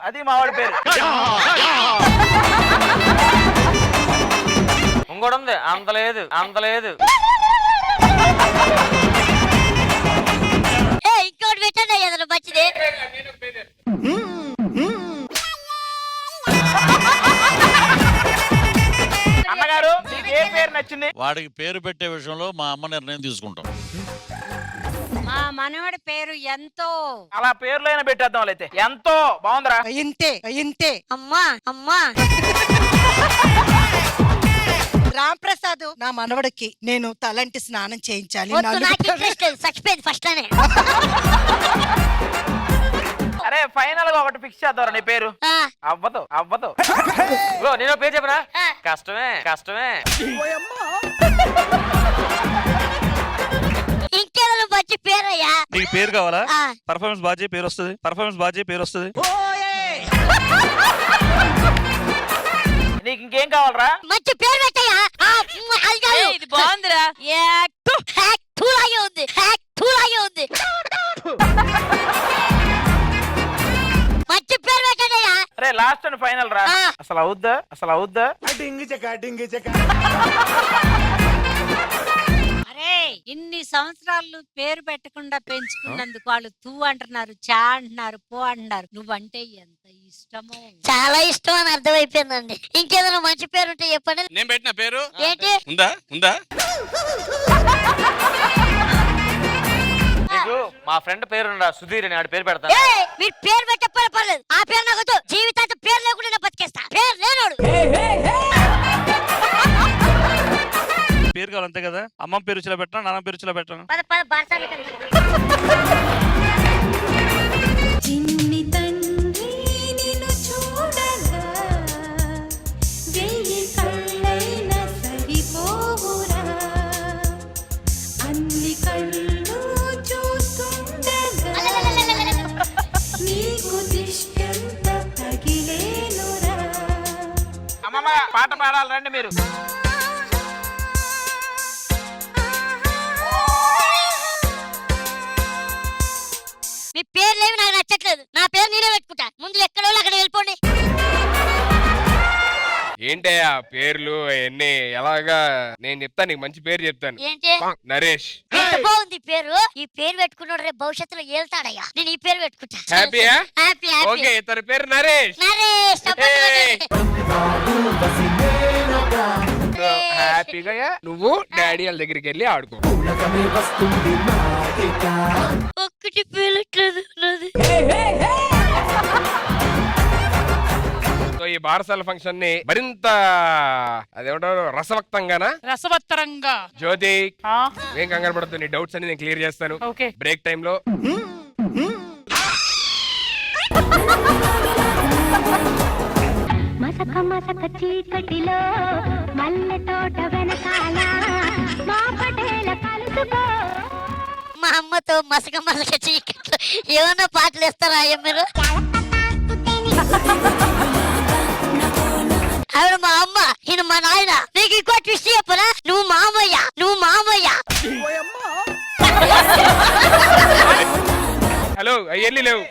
అది మావాడి పేరు ఇంకోటి ఉంది అంత లేదు అంత లేదు ఏ ఇంకోటి పెట్టండి ఏదైనా మంచిది. అన్నగారు నీకు ఏ పేరు నచ్చింది? వాడికి పేరు పెట్టే విషయంలో మా అమ్మ నిర్ణయం తీసుకుంటాం. మా మనవడి పేరు ఎంతో అలా పేర్లు అయినా పెట్టేద్దాం అయితే ఎంతో బాగుందిరా ఇంతే ఇంతే. అమ్మా అమ్మా రాంప్రసాద్ నా మనవడికి నేను తలంటి స్నానం చేయించాలి. వద్దు, నాకు ఇంట్రెస్ట్ లేదు, చచ్చిపోయింది ఫస్ట్ లోనే. అరే ఫైనల్ గా ఒకటి ఫిక్స్ చేద్దాం నీ పేరు ఆ, అవ్వదు అవ్వదు ఇగో నేను పేరు చెప్పనా ఆ. కష్టమే కష్టమే ఇంకేదైనా మంచి పేరయ్యా. నీకు పేరు కావాలా? ఆ, పర్ఫార్మెన్స్ బాగా చేయి పేరు వస్తుంది. పర్ఫార్మెన్స్ బాగా చేయి పేరు వస్తుంది. నీకు ఇంకేం కావాలరా? మంచి పేరు పెట్టయ్యా. ఆ, అది కాదు. ఇది బాగుందిరా హ్యాక్ టూ లాగే ఉంది, హ్యాక్ టూ లాగే ఉంది. మంచి పేరు పెట్టయ్యా. అరే లాస్ట్ అండ్ ఫైనల్ రా. ఆ. అసలు అవుద్దా అసలు అవుద్దా? అరే ఇన్ని సంవత్సరాలు పేరు పెట్టకుండా పెంచుకున్నందుకు వాళ్ళు తూ అంటున్నారు, చా అంటున్నారు, పో అంటున్నారు. నువ్వంటే ఎంత ఇష్టమో. చాలా ఇష్టం అని అర్థమైపోయిందండి. ఇంకేదైనా మంచి పేరు ఉంటే చెప్పండి. నేను పెట్టిన పేరు ఏంటి? ఉందా ఉందా నీకు మా ఫ్రెండ్ పేరు సుధీర్ అని ఆడి పేరు పెడతా. ఏయ్, మీరు పేరు పెట్టకపోయినా పర్లేదు, ఆ పేరు నాకు వద్దు. జీవితాంతం పేరు లేకుండా బతికేస్తా. పేరు లేనోడు. పేరు కావాలి అంతే కదా. అమ్మ పేరు రుచిలో పెట్టాను, నాన్న పేరు రుచిలో పెట్టాను. పద పద బార్సాలు కదా. చిన్ని తండ్రి నిన్ను చూడగా వెయ్యి కళ్ళైనా సరిపోవురా అన్ని కళ్ళు చూస్తుండగా నీకు దిష్టంత తగిలేనురా. అమ్మమ్మ పాట పాడాలి రండి మీరు. మీ పేర్లేవి నాకు నచ్చట్లేదు. నా పేరు నేనే పెట్టుకుంటా. ముందు ఎక్కడో అక్కడ వెళ్ళిపోండి. ఏంటే ఆ పేర్లు అవన్నీ ఎలాగా? నేను చెప్తాను, నీకు మంచి పేరు చెప్తాను. ఏంటి? నరేష్. ఎంత బాగుంది పేరు. ఈ పేరు పెట్టుకున్నాడు రేపు భవిష్యత్తులో ఏళ్తాడయ్యా. నేను ఈ పేరు పెట్టుకుంటా. హ్యాపీయా? Happy happy. ఓకే, ఇతని పేరు నరేష్. నరేష్ చప్పట్లు కొట్టండి. హ్యాపీగా నువ్వు డాడీ వాళ్ళ దగ్గరికి వెళ్ళి ఆడుకో. ఒక్కటి పేలట్లేదు నాది. సో ఈ బారసాల ఫంక్షన్ ని మరింత అదేమంటారు రసవక్తంగానా రసవత్తరంగా జ్యోతి ఏం కంగారు పడుతుంది, నీ డౌట్స్ అన్ని నేను క్లియర్ చేస్తాను ఓకే బ్రేక్ టైమ్ లో. మసక మసక చీకటిలో మల్లె తోట వెనకాల మా పటేల కలుసుకో. మా అమ్మతో మసక మసక చీకట్లో ఏమన్నా పాటలు వేస్తారా అయ్యా మీరు? ఆవిడ మా అమ్మ, ఈయన మా నాయన. నీకు ఇంకో ట్విస్ట్ చెప్పరా? నువ్వు మామయ్య, నువ్వు మామయ్య. హలో అయ్యల్లి లేవు.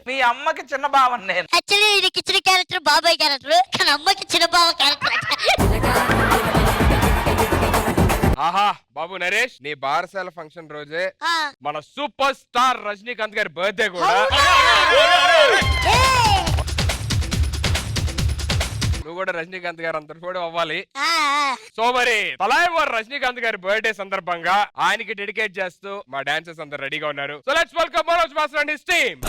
మీ అమ్మకి చిన్న బావన్ నేను. యాక్చువల్లీ ఇది కిచెన్ క్యారెక్టర్, బాబాయ్ క్యారెక్టర్, కానీ అమ్మకి చిన్న బావ క్యారెక్టర్. ఆహా బాబు నరేష్, నీ బారసాల ఫంక్షన్ రోజే ఆ. మన సూపర్ స్టార్ రజనీకాంత్ గారి బర్త్డే కూడా. ఏయ్! నువ్వు కూడా రజనీకాంత్ గారు అంత కూడా అవ్వాలి. ఆ, ఆ. సో మరి తలాయవారు రజనీకాంత్ గారి బర్త్డే సందర్భంగా ఆయనకి డెడికేట్ చేస్తూ మా డాన్సర్స్ అందరు రెడీగా ఉన్నారు. So let's welcome Manoj master and his team.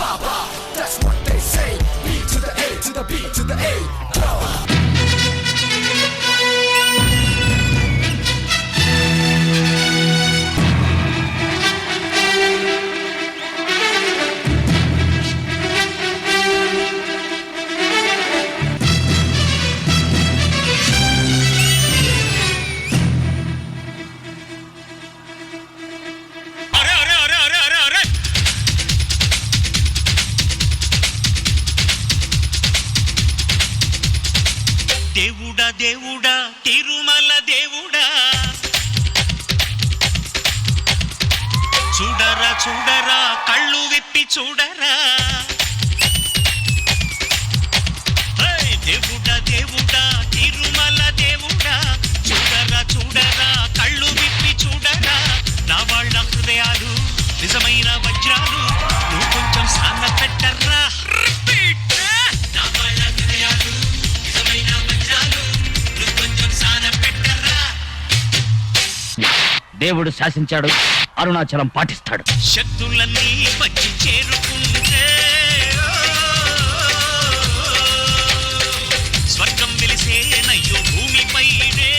దేవుడా తిరుమల దేవుడా చూడరా చూడరా కళ్ళు విప్పి చూడరా దేవుడా దేవుడా తిరుమల దేవుడా చూడరా చూడరా కళ్ళు విప్పి చూడరా నా వాళ్ళ హృదయాలు నిజమైన వజ్రాలు నువ్వు కొంచెం సాన్న పెట్టర్రా నా వాళ్ళ హృదయాలు నిజమైన వజ్రాలు నువ్వు కొంచెం సాన్న పెట్టర్రా దేవుడు శాసించాడు, అరుణాచలం పాటిస్తాడు. శక్తులన్నీ వచ్చి చేరుకుంటే స్వర్గం వెలిసేనయ్యో భూమిపైనే.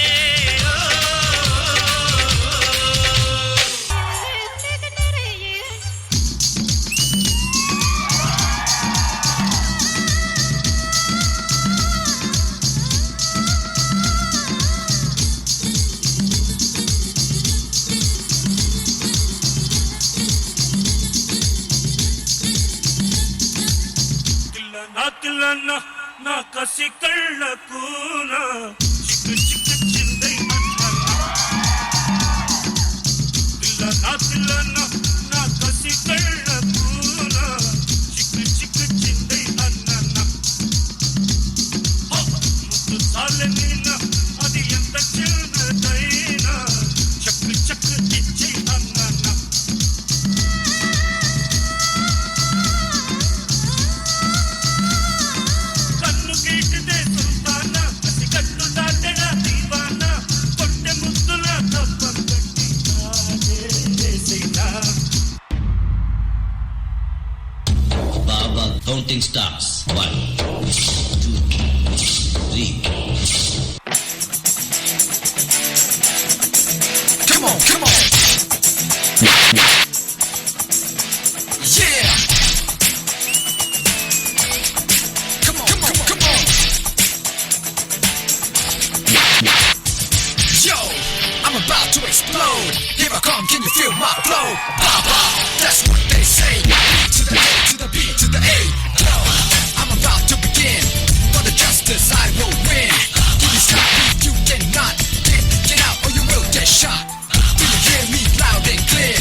నా కసి కళ్ళకు చిక్కు చిక్కు చిందై నా కసి కళ్ళకు చిక్కు చిక్కు చిందై అన్న ముద్దు చాలనినా అది ఎంత చిన్నదైనా చక్కు చక్కు ఇచ్చే అన్న Counting stars. 1, 2, 3. Come on, come on. Yeah. Come on, come on, come on. Yo, I'm about to explode. Here I come, can you feel my flow? Baba, that's what they say. To the A, to the B, to the A. I'm about to begin. For the justice I will win. Please stop me, you cannot get out or you will get shot. Do you hear me loud and clear?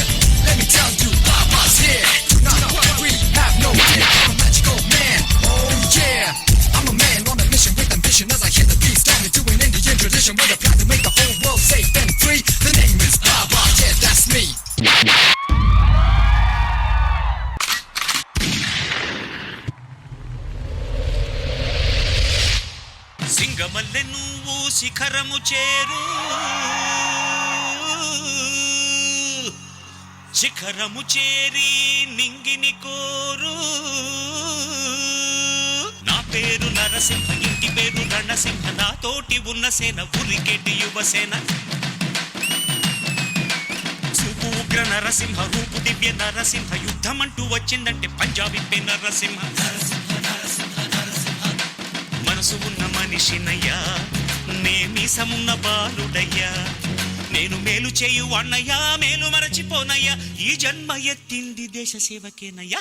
Let me tell you, Baba's here. Do not worry, have no fear. I'm a magical man, oh yeah. I'm a man on a mission with ambition. As I hit the beat, standing to an Indian tradition with a plan to make the whole world safe and free. The name is Baba, yeah, that's me. సింగమల్లె నువ్వు శిఖరము చేరు, శిఖరము చేరి నింగిని కోరు. నా పేరు నరసింహ, ఇంటి పేరు రణసింహ, నాతోటి ఉన్న సేన ఉరికెటి యువసేన. చూపు ఉగ్ర నరసింహ, రూపు దివ్య నరసింహ, యుద్ధమంటూ వచ్చిందంటే పంజాబీ నరసింహ. మనసు ఉన్న మనిషినయ్యా, నే మీసమున్న బాలుడయ్యా, నేను మేలు చేయు అన్నయ్యా, మేలు మరచిపోనయ్యా, ఈ జన్మ ఎత్తింది దేశ సేవకేనయ్యా.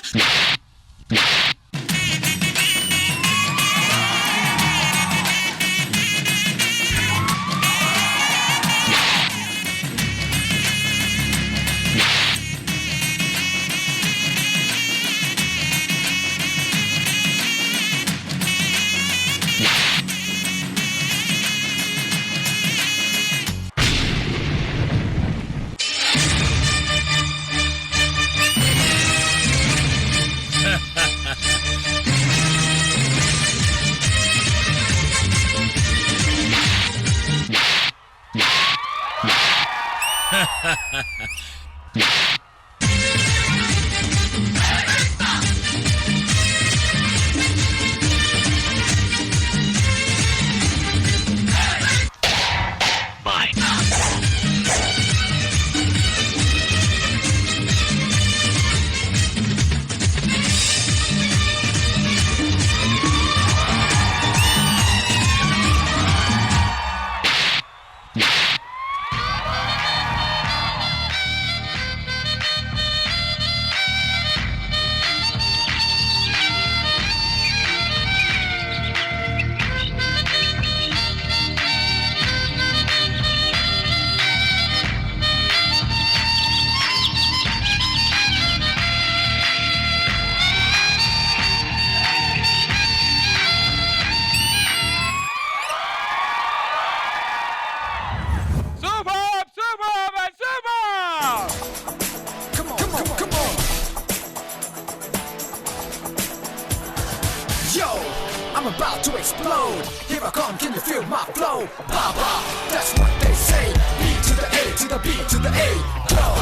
about to explode. Here I come, can you feel my flow? Baba, that's what they say. B to the A to the B to the A. Glow,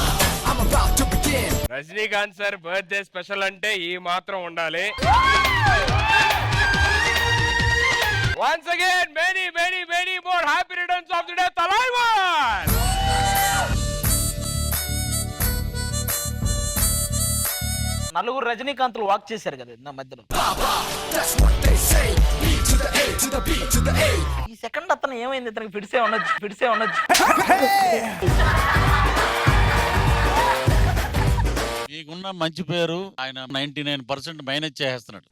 I'm about to begin. Rajinikanth sir birthday special అంటే ఈ మాత్రం ఉండాలి. Once again, many more happy returns of the day, Talaivan! నలుగురు రజనీకాంత్లు walk చేశారు కదా నా మధ్యలో. Baba, that's what they say. B to the A to the B to the A. ఈ సెకండ్ అతను ఏమైంది, ఇతనికి ఫిడిసే ఉండొచ్చు. మీకున్న మంచి పేరు ఆయన 99% మైనస్ చేసేస్తున్నాడు.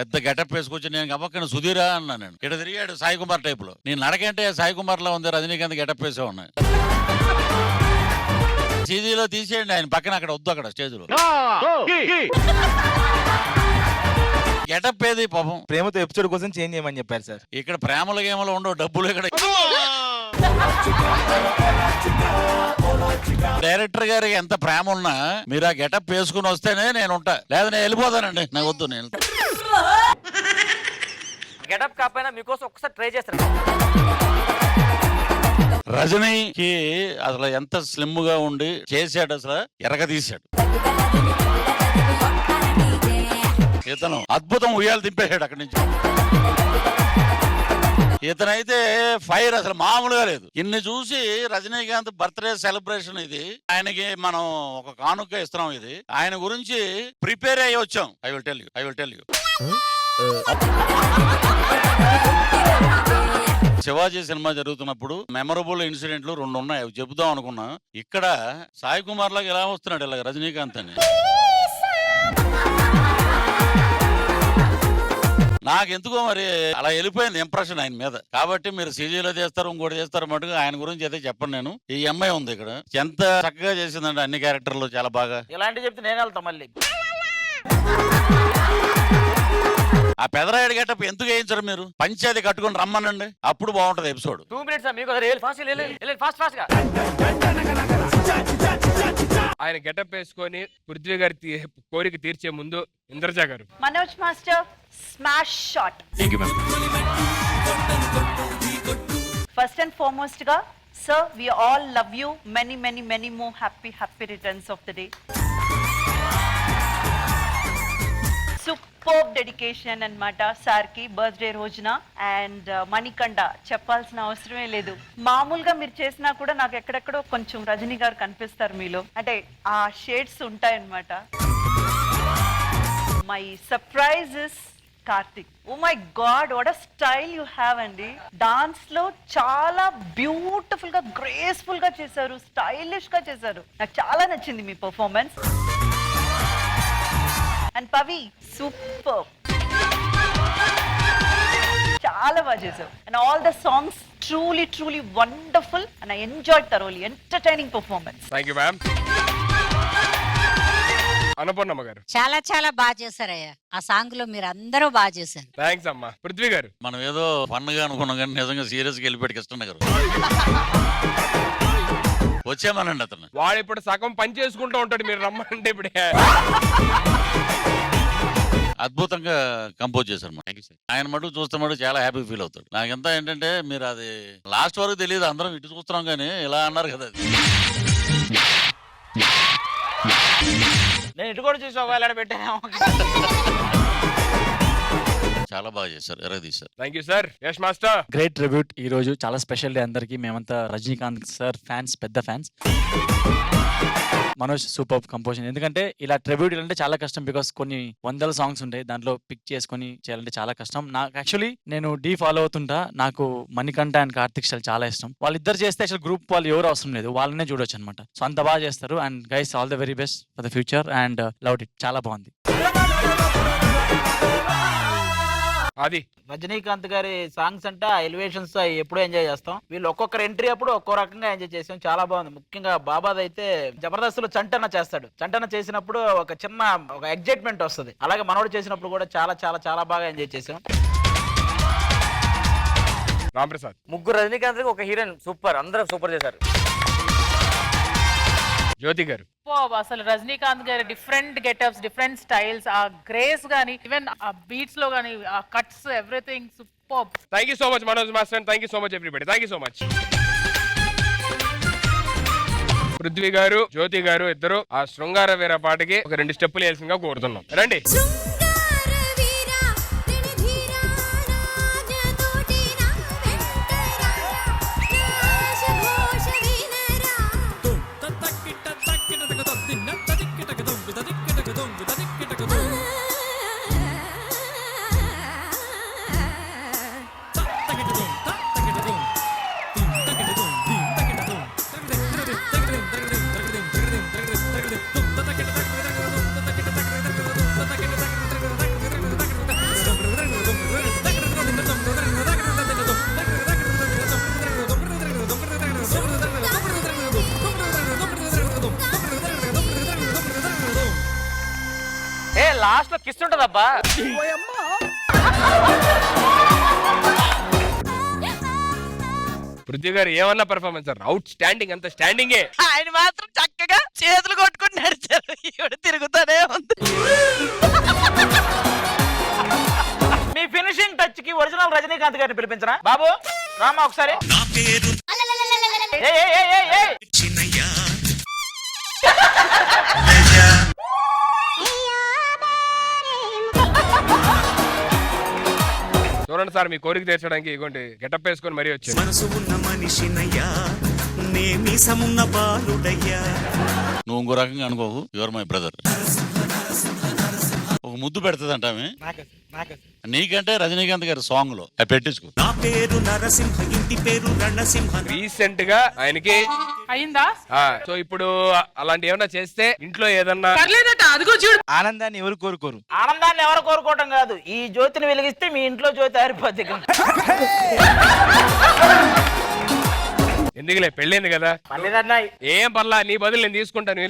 పెద్ద గెటప్ వేసుకొచ్చి నేను గబక్కన సుధీరా అన్నా, నేను ఇక్కడ తిరిగాడు సాయి కుమార్ టైప్ లో. నేను నడకంటే సాయి కుమార్ లో ఉంది, రజనీకాంత్ గెటప్ వేసే ఉన్నాయి. సీజీలో తీసేయండి ఆయన పక్కన, అక్కడ వద్దు, అక్కడ స్టేజ్ లో గెటప్ ఏది పాపం. ప్రేమతో ఎపిసోడ్ కోసం చేంజ్ చేయమని చెప్పారు సార్. ఇక్కడ ప్రేమల గేమలు ఉండవు, డబ్బులు ఇక్కడ. డైరెక్టర్ గారికి ఎంత ప్రేమ ఉన్నా మీరు ఆ గెటప్ వేసుకుని వస్తేనే నేను ఉంటా, లేదా నేను వెళ్ళిపోతానండి. నాకు వద్దు, నేను గెటప్ కాకపోయినా మీకోసం ఒకసారి ట్రై చేస్తారు. రజనీకి అసలు ఎంత స్లిమ్ గా ఉండి చేశాడు, అసలు ఎరగదీశాడు. ఇతను అద్భుతం ఉయ్యాలు దింపేశాడు అక్కడి నుంచి. ఇతనైతే ఫైర్ అసలు మామూలుగా లేదు. ఇన్ని చూసి రజనీకాంత్ బర్త్డే సెలబ్రేషన్ ఇది, ఆయనకి మనం ఒక కానుక ఇస్తున్నాం. ఇది ఆయన గురించి ప్రిపేర్ అయ్యి వచ్చాం. I will tell you Shivaji cinema జరుగుతున్నప్పుడు మెమరబుల్ ఇన్సిడెంట్లు 2 ఉన్నాయి, అవి చెబుదాం అనుకున్నా. ఇక్కడ సాయి కుమార్ లాగా ఎలా వస్తున్నాడు ఇలాగ రజనీకాంత్ అని. నాకెందుకో మరి అలా వెళ్ళిపోయింది ఇంప్రెషన్ ఆయన మీద. కాబట్టి మీరు సీజీలో చేస్తారు, ఇంకోటి చేస్తారు మటుకు ఆయన గురించి అయితే చెప్పను నేను. ఈ అమ్మాయి ఉంది ఇక్కడ, ఎంత చక్కగా చేసిందండి అన్ని క్యారెక్టర్లు, చాలా బాగా. ఇలాంటివి చెప్తే నేను వెళ్తా మళ్ళీ. ఆ పెదరాయుడు గెటప్ ఎందుకు వేయించరు మీరు? పంచాయతీ కట్టుకుని రమ్మనండి, అప్పుడు బాగుంటది ఎపిసోడ్. 2 minutes మీకు ఫాస్ట్ గా. ఆయన గెటప్ వేసుకొని పృథ్వీ గారి కోరిక తీర్చే ముందు ఇంద్రజ గారు. Manoj master, smash shot. First and foremost గా sir, we all love you. Many more happy returns of the day. Super dedication అన్నమాట సార్ కి బర్త్డే రోజున. అండ్ మణికంఠ చెప్పాల్సిన అవసరమే లేదు. మామూలుగా మీరు చేసినా కూడా నాకు ఎక్కడెక్కడో కొంచెం రజనీ గారు కనిపిస్తారు మీలో, అంటే ఆ షేడ్స్ ఉంటాయన్నమాట. My surprise is Karthik. Oh my God, what a style you have అండి. డాన్స్ లో చాలా బ్యూటిఫుల్ గా, గ్రేస్ఫుల్ గా చేశారు, స్టైలిష్ గా చేశారు. నాకు చాలా నచ్చింది మీ పర్ఫార్మెన్స్. అండ్ పవి, సూపర్, చాలా బాగా చేశారు. And all the songs truly wonderful. And I enjoyed thoroughly. Entertaining performance. Thank you ma'am. Anupurnamma గారు. చాలా బాగా చేశారయ్యా. ఆ సాంగ్ లో మీరు అందరూ బాగా చేశారు. థ్యాంక్స్ అమ్మా. పృథ్వీ గారు. మనం ఏదో ఫన్ గా అనుకున్నాం కానీ నిజంగా సీరియస్ గా వెళ్ళిపోయాడు కృష్ణ గారు. వచ్చామనండి అతను. వాడు ఇప్పుడు సగం పని చేసుకుంటూ ఉంటాడు, మీరు రమ్మంటే ఇప్పుడే. అద్భుతంగా కంపోజ్ చేశారు. ఆయన మటుకు చూస్తే మటుకు చాలా హ్యాపీ ఫీల్ అవుతాడు. నాకెంత ఏంటంటే మీరు అది లాస్ట్ వరకు తెలియదు, అందరం ఇటు చూస్తున్నాం కానీ ఇలా అన్నారు కదా. నేను ఇటు కూడా చూసి ఒకవేళ పెట్టాను. చాలా బాగా చేశారు, ఎరగదీశారు. Thank you sir. Yash master. Great tribute. ఈ రోజు చాలా స్పెషల్ డే అందరికి. మేమంతా రజనీకాంత్ సార్ ఫ్యాన్స్, పెద్ద ఫ్యాన్స్. Manoj super composition. ఎందుకంటే ఇలా ట్రిబ్యూట్ అంటే చాలా కష్టం, బికాస్ కొన్ని 100 సాంగ్స్ ఉంటాయి, దాంట్లో పిక్ చేసుకొని చేయాలంటే చాలా కష్టం. నాకు యాక్చువల్లీ నేను ఫాలో అవుతుంటా. నాకు మణికంఠ అండ్ కార్తిక్ స్టైల్ చాలా ఇష్టం. వాళ్ళిద్దరు చేస్తే అసలు గ్రూప్ వాళ్ళు ఎవరు అవసరం లేదు, వాళ్ళనే చూడొచ్చు అనమాట. సో అంత బాగా చేస్తారు. And guys, all the very best for the future and love it. చాలా బాగుంది. అది రజనీకాంత్ గారి సాంగ్స్ అంటే ఎలివేషన్స్ ఎప్పుడూ ఎంజాయ్ చేస్తాం. వీళ్ళు ఒక్కొక్కరు ఎంట్రీ అప్పుడు ఒక్కో రకంగా ఎంజాయ్ చేసాం. చాలా బాగుంది. ముఖ్యంగా బాబాద్ అయితే జబర్దస్త్ లో చంటన చేస్తాడు. చంటన చేసినప్పుడు ఒక చిన్న ఎగ్జైట్మెంట్ వస్తుంది. అలాగే మనోడు చేసినప్పుడు కూడా చాలా బాగా ఎంజాయ్ చేసాం. రాంప్రసాద్. ముగ్గురు రజనీకాంత్ ఒక హీరోయిన్ సూపర్, అందరూ సూపర్ చేశారు. జ్యోతి గారు. అసలు రజనీకాంత్ గారి డిఫరెంట్ గెటప్స్, డిఫరెంట్ స్టైల్స్, ఆ గ్రేస్ గానీ, ఈవెన్ ఆ బీట్స్ లో గానీ, ఆ cuts, everything super. Thank you so much Manoj master, thank you so much everybody, thank you so much. Prithvi గారు, జ్యోతి గారు ఇద్దరు ఆ శృంగార వీర పాటకి ఒక 2 స్టెప్పులు వేయాల్సిందిగా కోరుతున్నాం. రండి. లాస్ట్ లో కిస్ ఉంటదబ్బా. పృథ్వీ గారు ఏమన్నా పర్ఫార్మెన్స్ అవుట్ స్టాండింగ్, అంత స్టాండింగే. ఆయన మాత్రం చక్కగా చేతులు కొట్టుకుని నడిచారు, ఈవిడ తిరుగుతానే ఉంది. మీ ఫినిషింగ్ టచ్ కి ఒరిజినల్ రజనీకాంత్ గారిని పిలిపించరా బాబు? రామా ఒకసారి. చూడండి సార్, మీ కోరిక తీర్చడానికి ఇగోండి గెటప్ వేసుకొని మరీ వచ్చాను. మనసు ఉన్న మనిషినయ్యా, నేమిసమున్న బాలుడయ్యా. నువ్వు ఇంకో రకంగా అనుకోవు, యువర్ మై బ్రదర్. ఒక ముద్దు పెడుతుందంట ఆమె నీకంటే రజనీకాంత్ గారి సాంగ్ లో పెట్టించుకో. నా పేరు నరసింహ, ఇంటి పేరు రణసింహ. రీసెంట్ గా ఆయనకి అయిందా? సో ఇప్పుడు అలాంటి ఏమన్నా చేస్తే ఇంట్లో ఏదన్నా అదిగో చూడు. ఆనందాన్ని ఎవరు కోరుకోరు. ఆనందాన్ని ఎవరు కోరుకోవటం కాదు, ఈ జ్యోతిని వెలిగిస్తే మీ ఇంట్లో జ్యోతి ఆరిపోద్ది. ఎందుకులే, పెళ్ళింది కదా. ఏం పర్లా, నీ బదులు నేను తీసుకుంటాను.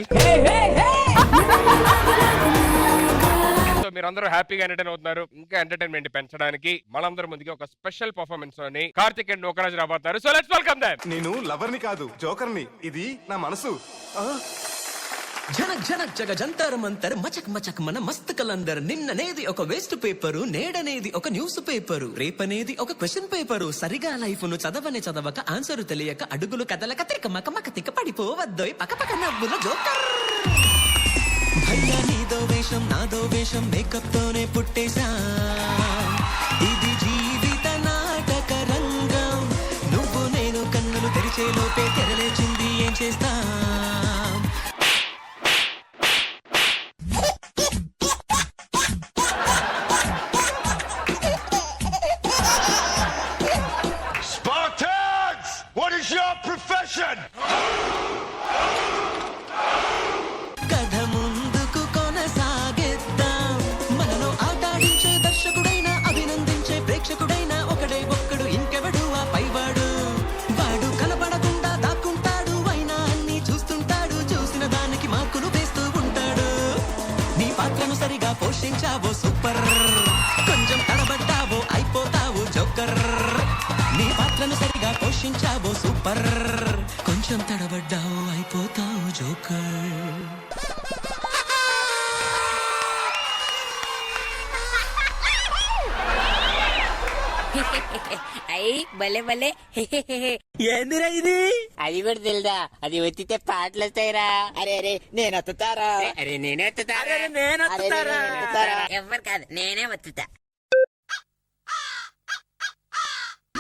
మీరందరూ హ్యాపీగా ఎంటర్టైన్ అవుతున్నారు. ఇంకా ఎంటర్టైన్మెంట్ పెంచడానికి మనందరి ముందుకి ఒక స్పెషల్ పర్ఫార్మెన్స్ అని కార్తిక్ అండ్ నోకరాజ్ రాబోతున్నారు. So let's welcome them. నేను లవర్ని కాదు, జోకర్ని. ఇది నా మనసు. జనక్ జనక్ జగ జంతర్ మంతర్ మచక్ మచక్ మన మస్త్ కలందర్. నిన్ననేది ఒక వేస్ట్ పేపరు, నేడనేది ఒక న్యూస్ పేపరు, రేపనేది ఒక క్వశ్చన్ పేపరు. సరిగా లైఫ్ ను చదవని చదవక, ఆన్సర్ తెలియక, అడుగులు కదలక, తిరక మక మక తిక్క పడిపోవద్దోయ్ పక్క పక్క నవ్వుల జోకర్. భయ్యా నీదో వేషం నాదో వేషం, మేకప్ తోనే పుట్టేశా. ఇది జీవిత నాటక రంగం, నువ్వు నేను కన్నులు తెరిచే లోపే తెరలేచింది, ఏం చేస్తా. Spartans, what is your profession? కథ ముందుకు కొనసాగిద్దాం, మనలో ఆటాడించే దర్శకుడైనా, అభినందించే ప్రేక్షకుడైనా ఒకడే ఒక్కడు, ఇంకెవడు ఆ పైవాడు. వాడు కనపడకుండా దాక్కుంటాడు, అయినా అన్ని చూస్తుంటాడు, చూసిన దానికి మార్కులు వేస్తూ ఉంటాడు. నీ పాత్రను సరిగా పోషించావో సూపర్, కొంచెం తడబడ్డావో అయిపోతావు జోకర్. నీ పాత్రను సరిగా పోషించావో సూపర్, కొంచెం తడబడ్డావో అయిపోతావు జోకర్. అయ్యి భలే భలే. ఏందిరా ఇది? అది కూడా తెలుదా, అది వచ్చితే పాటలు వస్తాయిరా. అరే అరే నేను వత్తుతారా, అరే నేనే వత్తుతారా, ఎవరు కాదు నేనే వత్తుతా.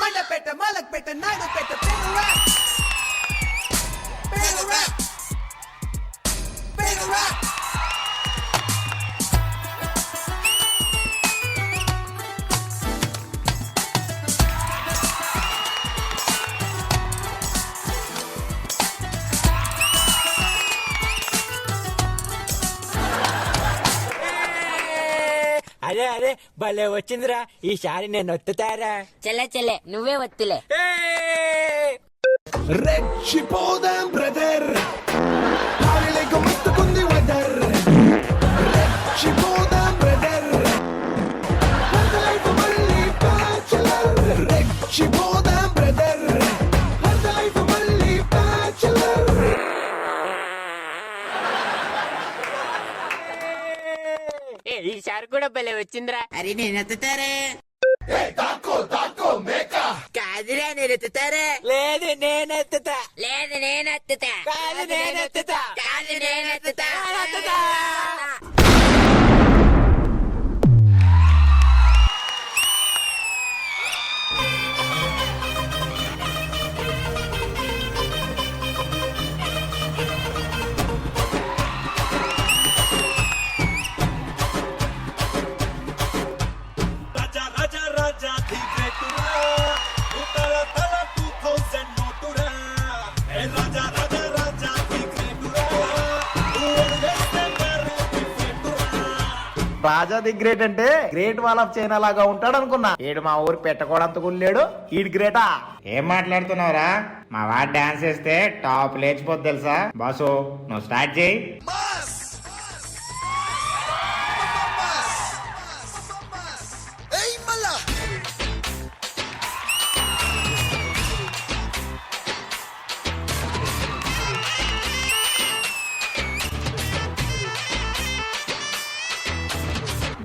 మండపేట మలక్పేట నాయుడుపేట అరే అరే భలే వచ్చిందిరా, ఈసారి నేను వత్తుతారా. చెల్లె చెల్లె నువ్వే వత్తులే. రెచ్చిపోదాం బ్రదర్, హాయిలేక మస్తుకుంది వెదర్. రెచ్చిపోదాం బ్రదర్, లైఫ్ మళ్ళీ బ్యాచులర్. రెచ్చిపోదాం బ్రదర్, లైఫ్ మళ్ళీ బ్యాచులర్. ఈసారి కూడా భలే వచ్చిందిరా. అరే నేను ఎత్తుతారే. కాదురా నేను ఎత్తుతారే. లేదు నేను ఎత్తుతా. లేదు నేను ఎత్తుతా. కాదు నేను ఎత్తుతా. కాదు నేను ఎత్తుతా. రాజా ది గ్రేట్ అంటే గ్రేట్ వాల్ ఆఫ్ చైనా లాగా ఉంటాడు అనుకున్నా. ఏడు మా ఊరు పెట్టకూడంత గుళ్ళాడు ఈడు గ్రేటా. ఏం మాట్లాడుతున్నావురా? మా వాడు డాన్స్ చేస్తే టాప్ లేచిపోద్ది తెలుసా. బాసు నువ్వు స్టార్ట్ చేయి.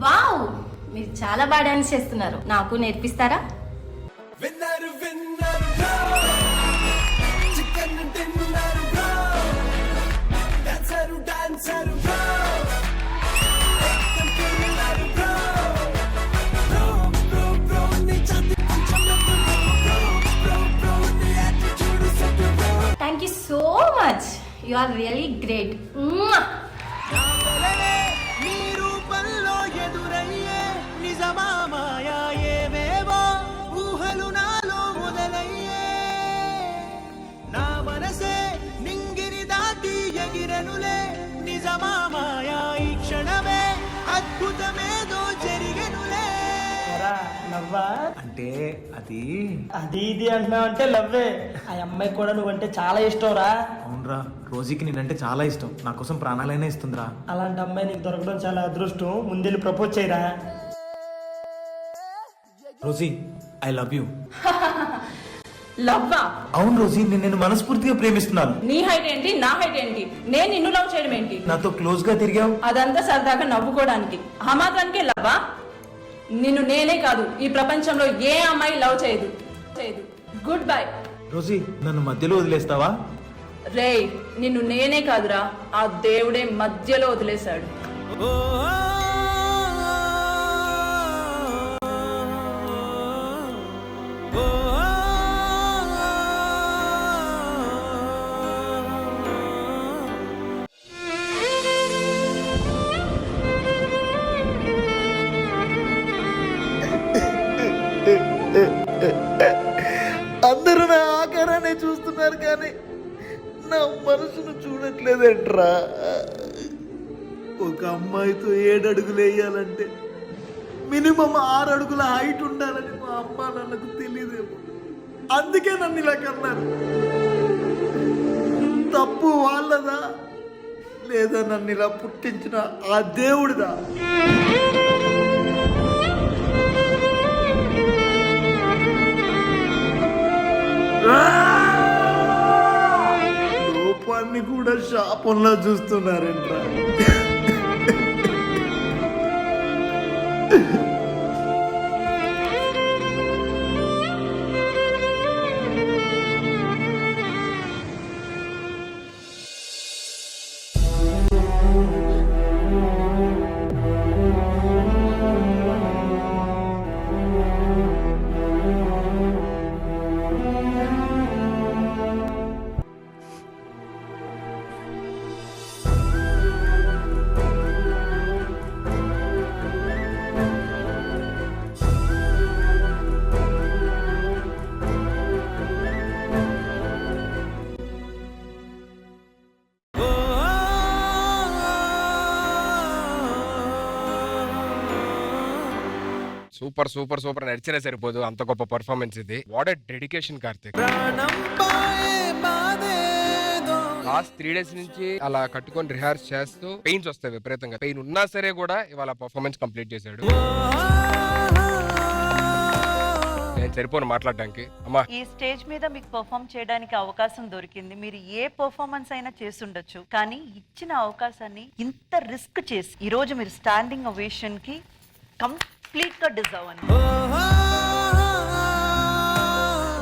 వావ్, మీరు చాలా బాగా డాన్స్ చేస్తున్నారు. నాకు నేర్పిస్తారా? Thank you so much. You are really great. ఊహలు నాలో మొదలయ్యే నా మనసే నింగిని దాటి ఎగిరనులే నిజమా మాయా ఈ క్షణమే అద్భుతమేదో జరిగెనులే. నవ్వా అంటే అది ఇది అంటున్నావు అంటే లవ్వే. ఆ అమ్మాయి కూడా నువ్వంటే చాలా ఇష్టం రా. అవునరా, రోజుకి నేనంటే చాలా ఇష్టం. నా కోసం ప్రాణాలైనా ఇస్తుందిరా. అలాంటి అమ్మాయి నీకు దొరకడం చాలా అదృష్టం. ముందెళ్ళి ప్రపోజ్ చేయరా. Rosie, I love you. లవ్వా? అవును రోజీ, నేను మనస్ఫూర్తిగా ప్రేమిస్తున్నాను. నీ హైట్ ఏంటి, నా హైట్ ఏంటి? నేను నిన్ను లవ్ చేయడం ఏంటి? నాతో క్లోజ్ గా తిరిగావు. అదంతా సరదాగా నవ్వుకోవడానికి. ఆ మాత్రానికే లవ్వా? నిన్ను నేనే కాదు, ఈ ప్రపంచంలో ఏ అమ్మాయి లవ్ చేయదు. Good bye. రోజీ, నన్ను మధ్యలో వదిలేస్తావా? రేయ్, నిన్ను నేనే కాదురా, ఆ దేవుడే మధ్యలో వదిలేశాడు. అందరూ నా ఆకారాన్ని చూస్తున్నారు కానీ నా మనసును చూడట్లేదంట్రా. ఒక అమ్మాయితో 7 అడుగులు వేయాలంటే మినిమం 6 అడుగుల హైట్ ఉండాలని మా అమ్మ నాన్నకు తెలియదేమో. అందుకే నన్ను ఇలా కన్నారు. తప్పు వాళ్ళదా లేదా నన్ను ఇలా పుట్టించిన ఆ దేవుడిదా? లోపాన్ని కూడా శాపంలా చూస్తున్నారంట్రా. సూపర్ సూపర్ సూపర్ నడిచినా సరిపోదు, అంత గొప్ప పర్ఫార్మెన్స్ ఇది. What a dedication Karthik. Last 3 days నుంచి అలా కట్టుకొని రిహార్స్ చేస్తూ పెయిన్స్ వస్తాయి విపరీతంగా. పెయిన్ ఉన్నా సరే కూడా ఇవాళ పర్ఫార్మెన్స్ కంప్లీట్ చేశాడు. నేను నేను సరిపోను మాట్లాడడానికి. అమ్మా ఈ స్టేజ్ మీద మీకు పర్ఫామ్ చేయడానికి అవకాశం దొరికింది. మీరు ఏ పర్ఫార్మెన్స్ అయినా చేసుండొచ్చు, కానీ ఇచ్చిన అవకాశాన్ని ఇంత రిస్క్ చేసి ఈ రోజు మీరు స్టాండింగ్ ఒవేషన్ కి కంప్లీట్ గా డిజర్వ్ అని.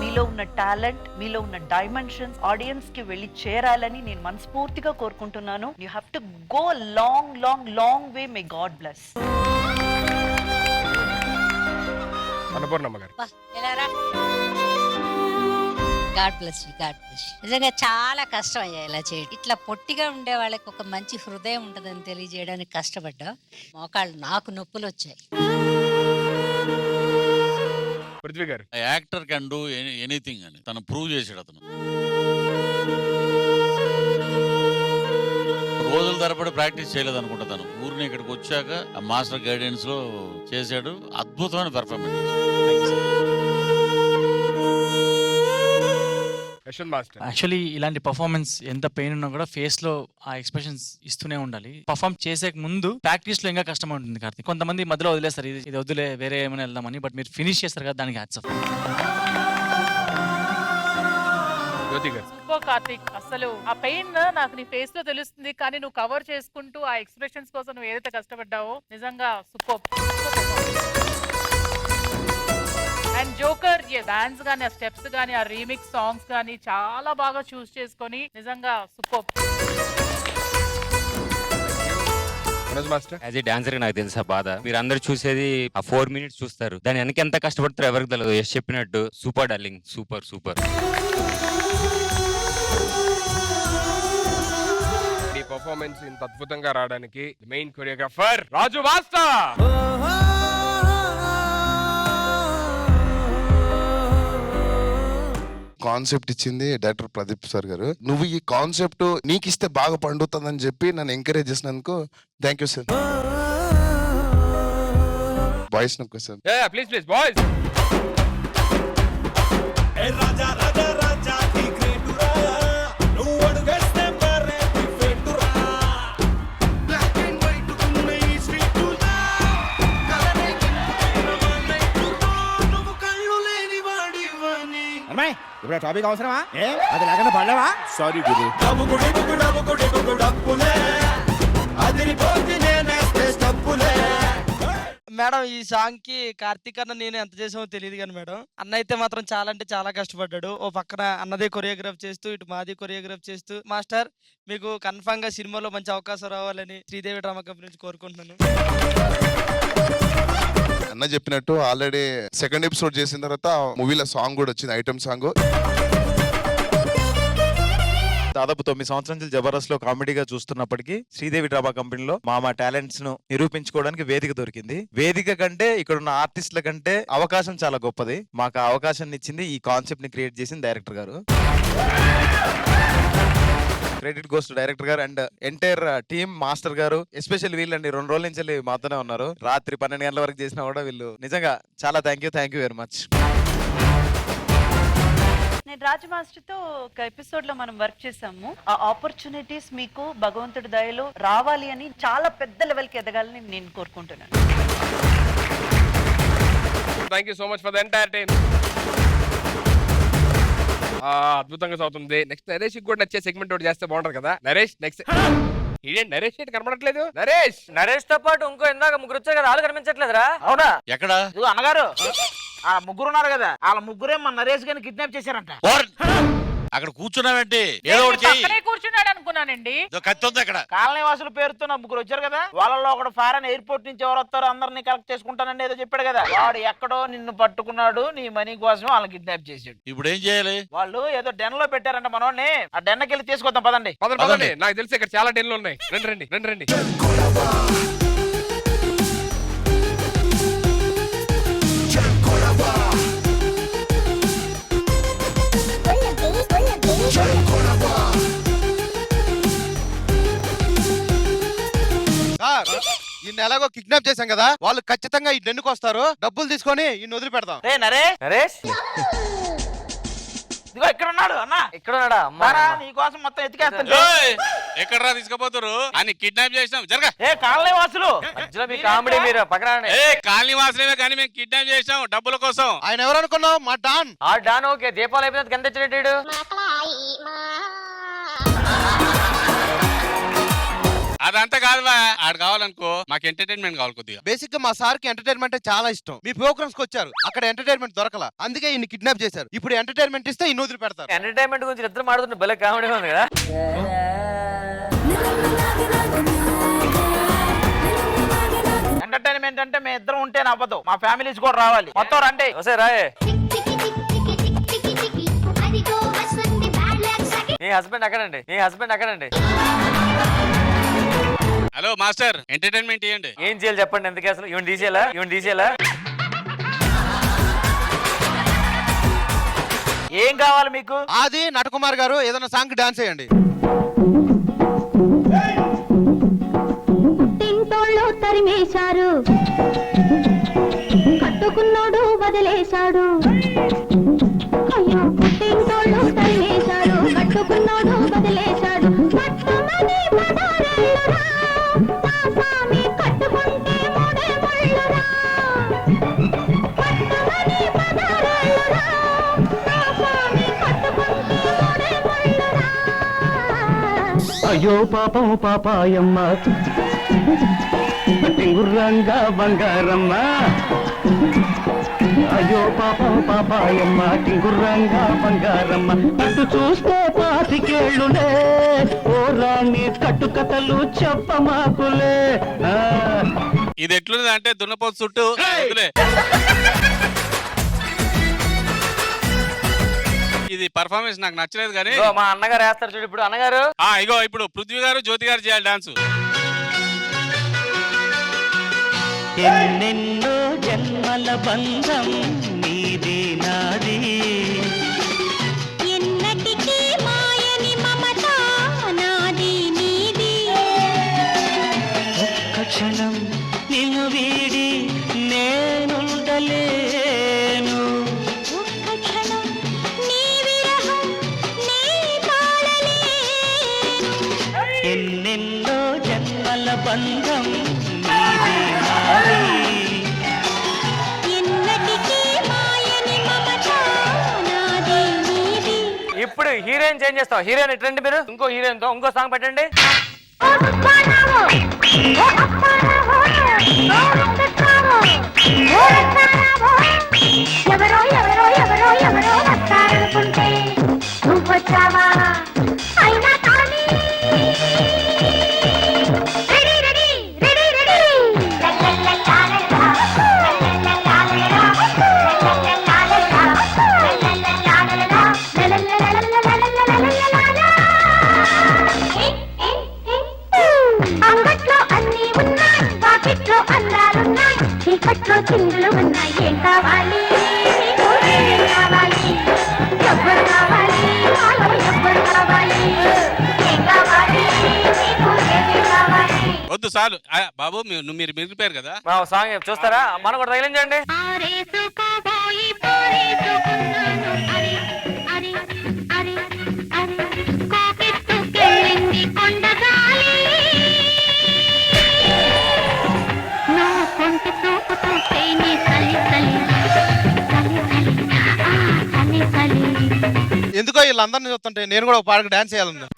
మీలో ఉన్న టాలెంట్, మీలో ఉన్న డైమెన్షన్స్ ఆడియన్స్ కి వెళ్ళి చేరాలని నేను మనస్ఫూర్తిగా కోరుకుంటున్నాను. You have to go long long long way. May God bless. Annapurnamma గారు. God bless you, God bless you. నిజంగా చాలా కష్టం అయ్యా ఇలా చేయడం. ఇట్లా పొట్టిగా ఉండే వాళ్ళకి ఒక మంచి హృదయం ఉంటుందని తెలియజేయడానికి కష్టపడ్డా. మోకాళ్ళు నాకు నొప్పులు వచ్చాయి. పృథ్వీ గారు. యాక్టర్ కెన్ డూ ఎనీథింగ్ అని తను ప్రూవ్ చేశాడు. అతను రోజుల తరబడి ప్రాక్టీస్ చేయలేదు అనుకుంటా. తను ఊరిని ఇక్కడికి వచ్చాక ఆ మాస్టర్ గైడెన్స్ లో చేశాడు. అద్భుతమైన పెర్ఫార్మెన్స్. యాక్చువల్లీ ఇలాంటి పర్ఫార్మెన్స్ ఎంత పెయిన్ ఉన్నా కూడా ఫేస్ లో ఆ ఎక్స్ప్రెషన్స్ ఇస్తూనే ఉండాలి. పర్ఫార్మ్ చేసే ముందు ప్రాక్టీస్ లో ఇంకా కష్టం ఉంటుంది కార్తీక్. కొంతమంది మధ్యలో వదిలేస్తారు, ఇది వదిలే వేరే ఏమైనా వెళ్దామని. బట్ మీరు ఫినిష్ చేస్తారు కదా, దానికి హ్యాట్స్ ఆఫ్. సూపర్ కార్తీక్. అసలు ఆ పెయిన్ నాకు నీ ఫేస్ లో తెలుస్తుంది, కానీ నువ్వు కవర్ చేసుకుంటూ ఆ ఎక్స్ప్రెషన్స్ కోసం నువ్వు ఏదైతే కష్టపడ్డావో నిజంగా సూపర్. అండ్ జోకర్ డాన్స్ గానీ, ఆ స్టెప్స్ గానీ, ఆ రీమిక్స్ సాంగ్స్ గానీ చాలా బాగా చూస్ చేసుకొని నిజంగా సూపర్. యాజ్ ఏ డాన్సర్ నాకు తెలుసు ఆ బాధ. మీరు అందరు చూసేది ఆ 4 minutes చూస్తారు, దాని వెనక ఎంత కష్టపడతారో ఎవరికి తెలియదు. యశ్ చెప్పినట్టు సూపర్ డార్లింగ్, సూపర్ సూపర్. ఈ పర్ఫార్మెన్స్ ఇంత అద్భుతంగా రావడానికి మెయిన్ కొరియోగ్రాఫర్ రాజు వాస్తా. కాన్సెప్ట్ ఇచ్చింది డైరెక్టర్ ప్రదీప్ సార్ గారు. నువ్వు ఈ కాన్సెప్ట్ నీకు ఇస్తే బాగా పండుతుందని చెప్పి నన్ను ఎంకరేజ్ చేసినందుకు thank you sir. Boys question. Please please boys. ఇప్పుడు టాపిక్ అవసరమా? అది లేకుండా పడలేవా? సారీ గురు. మేడం ఈ సాంగ్ కి కార్తీక్ అన్న నేను ఎంత చేసామో తెలియదు కానీ మేడం, అన్న అయితే మాత్రం చాలా అంటే చాలా కష్టపడ్డాడు. ఓ పక్కన అన్నదే కొరియోగ్రాఫ్ చేస్తూ, ఇటు మాది కొరియోగ్రాఫ్ చేస్తూ. మాస్టర్ మీకు కన్ఫామ్ గా సినిమాలో మంచి అవకాశం రావాలని శ్రీదేవి డ్రామా కంపెనీ నుంచి కోరుకుంటున్నాను. అన్న చెప్పినట్టు ఆల్రెడీ సెకండ్ ఎపిసోడ్ చేసిన తర్వాత మూవీలో సాంగ్ కూడా వచ్చింది, ఐటమ్ సాంగ్. దాదాపు 9 సంవత్సరాల నుంచి జబర్దస్త్ లో కామెడీగా చూస్తున్నప్పటికీ శ్రీదేవి డ్రామా కంపెనీలో మా టాలెంట్స్ ను నిరూపించుకోవడానికి వేదిక దొరికింది. వేదిక కంటే ఇక్కడ ఉన్న ఆర్టిస్టుల కంటే అవకాశం చాలా గొప్పది. మాకు ఆ అవకాశాన్ని ఇచ్చింది, ఈ కాన్సెప్ట్ ని క్రియేట్ చేసింది డైరెక్టర్ గారు. క్రెడిట్ గోస్ టు డైరెక్టర్ గారు అండ్ ఎంటైర్ టీమ్, మాస్టర్ గారు. ఎస్పెషల్లీ వీళ్ళండి 2 రోజుల నుంచి మాతోనే ఉన్నారు. రాత్రి 12 గంటల వరకు చేసినా కూడా వీళ్ళు నిజంగా చాలా థ్యాంక్ యూ వెరీ మచ్. నేను రాజు మాస్టర్ తో ఒక ఎపిసోడ్ లో మనం వర్క్ చేసాము. ఆ ఆపర్చునిటీస్ మీకు భగవంతుడి దయలో రావాలి అని, చాలా పెద్ద లెవెల్ కి ఎదగాలని నేను కోరుకుంటున్నాను. Thank you so much for the entire team. అద్భుతంగా సాగుతుంది. నెక్స్ట్ నరేష్ కూడా నచ్చే సెగ్మెంట్ ఒకటి చేస్తే బాగుంటది కదా. నరేష్ నెక్స్ట్. ఇదేంటి నరేష్ ఏంటి కనబడట్లేదు? నరేష్ తో పాటు ఇంకో ఇందాక ముగ్గురు వచ్చారు కదా, వాళ్ళు కనిపించట్లేదురా? అవునా? ఎక్కడ? అన్నగారు ఆ ముగ్గురు ఉన్నారు కదా, వాళ్ళ ముగ్గురే మన నరేష్ గారిని కిడ్నాప్ చేశారంట. అక్కడ కూర్చున్నావేంటి? ఏదో ఒకటి చెయ్యి. కూర్చున్నాడు అనుకున్నానండి. కత్తి ఉంది అక్కడ. కాలనీ వాసుల పేరుతో నా ముగ్గురు వచ్చారు కదా, వాళ్ళలో ఒకడు ఫారెన్ ఎయిర్పోర్ట్ నుంచి ఎవరు వస్తారో అందరినీ కలెక్ట్ చేసుకుంటానని ఏదో చెప్పాడు కదా. వాడు ఎక్కడో నిన్ను పట్టుకున్నాడు, నీ మనీ కోసం వాళ్ళని కిడ్నాప్ చేసాడు. ఇప్పుడు ఏం చేయాలి? వాళ్ళు ఏదో డెన్ లో పెట్టారంట మనోడిని. ఆ డెన్కి వెళ్ళి తీసుకొద్దాం పదండి. పదండి. నాకు తెలిసి ఇక్కడ చాలా డెన్లు ఉన్నాయి. రండి. ఈ ఎలాగో కిడ్నాప్ చేశాం కదా, వాళ్ళు ఖచ్చితంగా ఈ డెన్నుకు వస్తారు. డబ్బులు తీసుకొని ఈ వదిలి పెడతాం. నరేష్ ఇదిగో ఇక్కడ ఉన్నాడు అన్న. ఇక్కడ ఉన్నాడా? రారా, నీకోసం మొత్తం ఎత్తికేస్తాను. ఎక్కడరా తీసుకుపోతారు అని కిడ్నాప్ చేసినాం జరగ. ఏ కాలనీ వాసులు, మీ కామెడీ మీరు పక్కన. ఏ కాలనీ వాసులే కానీ మేము కిడ్నాప్ చేసినాం డబ్బుల కోసం. ఆయన ఎవరు అనుకున్నావు? మా డాన్. ఆ డాన్ ఓకే, దీపాలు అయిపోయినందుకు ఎంత తెచ్చినట్టు. అదంతా కాదు ఆడు కావాలనుకో, మాకు ఎంటర్టైన్మెంట్ కావాలి కొద్దిగా. బేసిక్ గా మా సార్ కి ఎంటర్టైన్మెంట్ చాలా ఇష్టం. మీ ప్రోగ్రామ్స్ కి వచ్చారు, అక్కడ ఎంటర్టైన్మెంట్ దొరకల, అందుకే ఇన్ని కిడ్నాప్ చేశారు. ఇప్పుడు ఎంటర్టైన్మెంట్ ఇస్తే ఇన్ని వదిలి పెడతారు. ఎంటర్టైన్మెంట్ గురించి ఇద్దరు మాట్లాడుతుంటే భలే కామెడీ ఉంది కదా. ఎంటర్టైన్మెంట్ అంటే మేము ఇద్దరం ఉంటే నవ్వదు, మా ఫ్యామిలీస్ కూడా రావాలి. మొత్తం రండి. రాయే, మీ హస్బెండ్ అక్కడండి, మీ హస్బెండ్ అక్కడండి. హలో మాస్టర్, ఎంటర్టైన్మెంట్ ఇవ్వండి. ఏం చేయాలి చెప్పండి, ఎందుకు అసలు ఇవన్నీ తీసేయాలా, ఇవన్నీ తీసేయాలా? ఏం కావాలి మీకు? అది నటకుమార్ గారు ఏదైనా సాంగ్ డాన్స్ చేయండి. తింటోళ్ళు తరిమేశారు, కట్టుకున్నోడు వదిలేశాడు. అయ్యో తింటోళ్ళు తరిమేశారు, కట్టుకున్నోడు వదిలేశాడు. పట్టుమని పదారేళ్ళురా, నా స్వామి కట్టుకుంటే మూడే ముళ్ళురా. పట్టుమని పదారేళ్ళురా, నా స్వామి కట్టుకుంటే మూడే ముళ్ళురా. అయ్యో పాపం పాపాయమ్మ, గుర్రంగా బంగారమ్మ. అయ్యో పాపం పాపాయమ్మ, గుర్రంగా బంగారమ్మ. అటు చూస్తే పాతికేళ్ళులే, ఓ రాణి కట్టుకథలు చెప్పమాకులే. ఇది ఎట్లుంది అంటే దున్నపోతు చుట్టూ ఇది పర్ఫార్మెన్స్ నాకు నచ్చలేదు కానీ మా అన్నగారు వేస్తారు చూడు ఇప్పుడు. అన్నగారు ఇగో ఇప్పుడు పృథ్వీ గారు జ్యోతి గారు చేయాలి డాన్స్. ఎన్నెన్నో జన్మల బంధం నీది నాది, ఎన్నటికీ మాయని మమత నాది నీది. ఒక్క క్షణం నిన్ను వీడి నేనుండలేను. ఒక్క క్షణం నీ విరహం నీ తాళలేను. ఎన్నెన్నో జన్మల బంధం నీది నాది, ఎన్నటికీ మాయని మమత నాది నీది. ఇప్పుడు హీరోయిన్ చేంజ్ చేస్తాం. హీరోయిన్ ఎట్లండి మీరు, ఇంకో హీరోయిన్ తో ఇంకో సాంగ్ పెట్టండి. ఎవరో ఎవరో ఎవరో ఎవరో వస్తారనుకుంటే నువ్వొచ్చావా అయినా కానీ రెడీ రెడీ రెడీ రెడీ. అంగట్లో అన్నీ ఉన్నాయి, పాకెట్లో అందాలున్నాయి, చీకట్లో చిందులు ఉన్నాయి. ఏం కావాలి నీకు, ఏం కావాలి, ఎవ్వరు కావాలి, నాలో ఎవ్వరు కావాలి, ఏం కావాలి నీకు, ఏమి కావాలి. వద్దు చాలు బాబు, మీరు మిగిలిపోయారు కదా. సాంగ్ చూస్తారా, మనం కూడా తగిలించండి. ఆరేసుకోబోయి పారేసుకున్నాను, అరే అరే అరే అరే కాకెత్తుకెళ్ళింది కొండగాలి. నా కొంటి చూపుతో తేని చలి చలి చలి చలి చలి చలి. ఎందుకో వీళ్ళందరినీ చూస్తుంటే నేను కూడా ఒక పాటకు డాన్స్ చేయాలన్నా.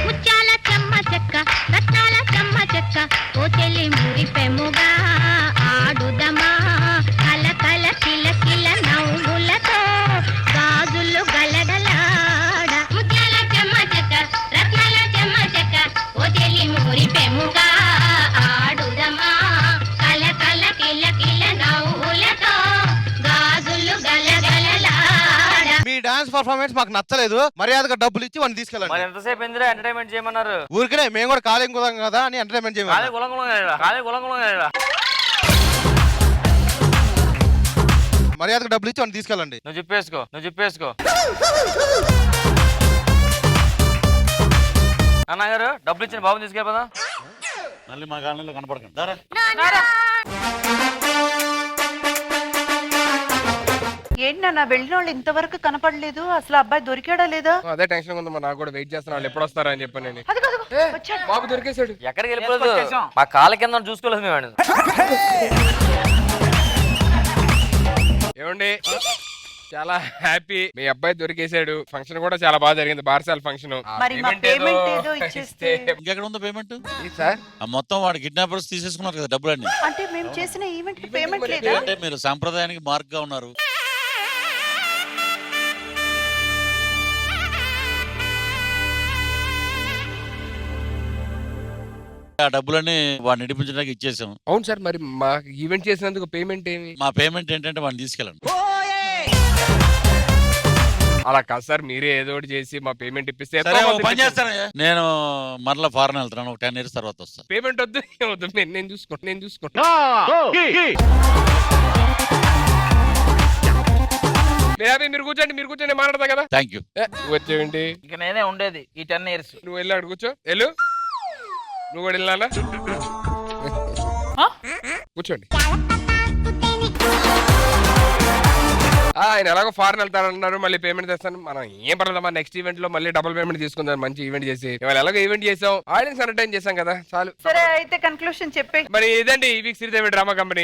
ముత్యాల చెమ్మ చెక్క, రత్నాల చెమ్మ చెక్క, ఓ చెల్లి మురిపెముగా ఆడుదమా. కల కల కిల కిల నవ్వులతో గాజులు గలగలాడ. ముత్యాల చెమ్మ చెక్క, రత్నాల చెమ్మ చెక్క, ఓ చెల్లి మురిపెముగా ఆడుదమా. కల కల కిల కిల నవ్వులతో గాజులు గలగలలాడ. మీ డాన్స్ పర్ఫార్మెన్స్ మాకు నచ్చలేదు, మర్యాదగా డబ్బులు ఇచ్చి వాడిని తీసుకెళ్ళండి. ఎంతసేపు ఎందులో ఎంటర్టైన్మెంట్ చేయమన్నారు? ఊరికనే మేము కూడా కాలేం కుదాం కదా అని ఎంటర్టైన్మెంట్ చేయమన్నారు. మర్యాదగా డబ్బులు ఇచ్చి వాడిని తీసుకెళ్ళండి. నువ్వు చెప్పేసుకో అన్నగారు, డబ్బులు ఇచ్చిన బాబుని తీసుకెళ్ళిపోదా. మళ్ళీ మా కాలనీలో కనపడకండి. ఏంటి నాన్న వెళ్ళిన వాళ్ళు ఇంతవరకు కనపడలేదు, అసలు అబ్బాయి దొరికాడా లేదా? అదే టెన్షన్ ఉందమ్మా, నాకు కూడా వెయిట్ చేస్తున్నా వాళ్ళు ఎప్పుడు వస్తారా అని చెప్పి నేను. అదిగో, అదిగో, వచ్చాడు. బాబు దొరికేశాడు. ఎక్కడికి వెళ్ళిపోలేదు, మా కాళ్ళ కింద చూసుకోలేదు మేము. ఏమండి, చాలా హ్యాపీ, మీ అబ్బాయి దొరికేశాడు. ఫంక్షన్ కూడా చాలా బాగా జరిగింది, బార్సాల్ ఫంక్షన్. మరి మా పేమెంట్ ఏదో ఇచ్చేస్తే. ఇంకెక్కడ ఉందో పేమెంట్? సార్ మొత్తం వాడు కిడ్నాపర్స్ తీసేసుకున్నారు కదా డబ్బులన్నీ. అంటే మేము చేసిన ఈవెంట్ పేమెంట్ లేదా? అంటే మీరు సాంప్రదాయానికి మార్క్గా ఉన్నారు. ఆ డబ్బులన్నీ వాడిని నడిపించడానికి ఇచ్చేసాం. అవును సార్, మరి మా ఈవెంట్ చేసినందుకు పేమెంట్ ఏమి? మా పేమెంట్ ఏంటంటే వాడిని తీసుకెళ్ళండి. అలా కాదు సార్, మీరే ఏదో ఒకటి చేసి మా పేమెంట్ ఇప్పిస్తే సరే, ఓ పని చేస్తానయ్యా. నేను మరలా ఫారెన్ వెళ్తున్నాను, ఒక 10 years తర్వాత వస్తా. పేమెంట్ వద్దు, వద్దు, నేను చూసుకుంటా. మీరు కూర్చోండి మాట్లాడతా కదా. Thank you. వచ్చేయండి, ఇక నేనే ఉండేది ఈ 10 years. నువ్వు వెళ్ళి అక్కడ కూర్చో. వెళ్ళు, నువ్వు కూడా వెళ్ళాలా? కూర్చోండి. ఆయన ఎలాగో ఫారెన్ వెళ్తారన్నారు, మళ్ళీ పేమెంట్ తెస్తాను. మనం ఏం పర్లేదమ్మా, నెక్స్ట్ ఈవెంట్ లో మళ్ళీ డబుల్ పేమెంట్ తీసుకుందాం. మంచి ఈవెంట్ చేసి ఇవాళ ఎలాగో ఈవెంట్ చేసాం, ఆడియన్స్ ఎంటర్టైన్ చేసాం కదా, చాలు. సరే అయితే కన్క్లూషన్ చెప్పే. మరి ఇదండి ఈ వీక్ శ్రీదేవి డ్రామా కంపెనీ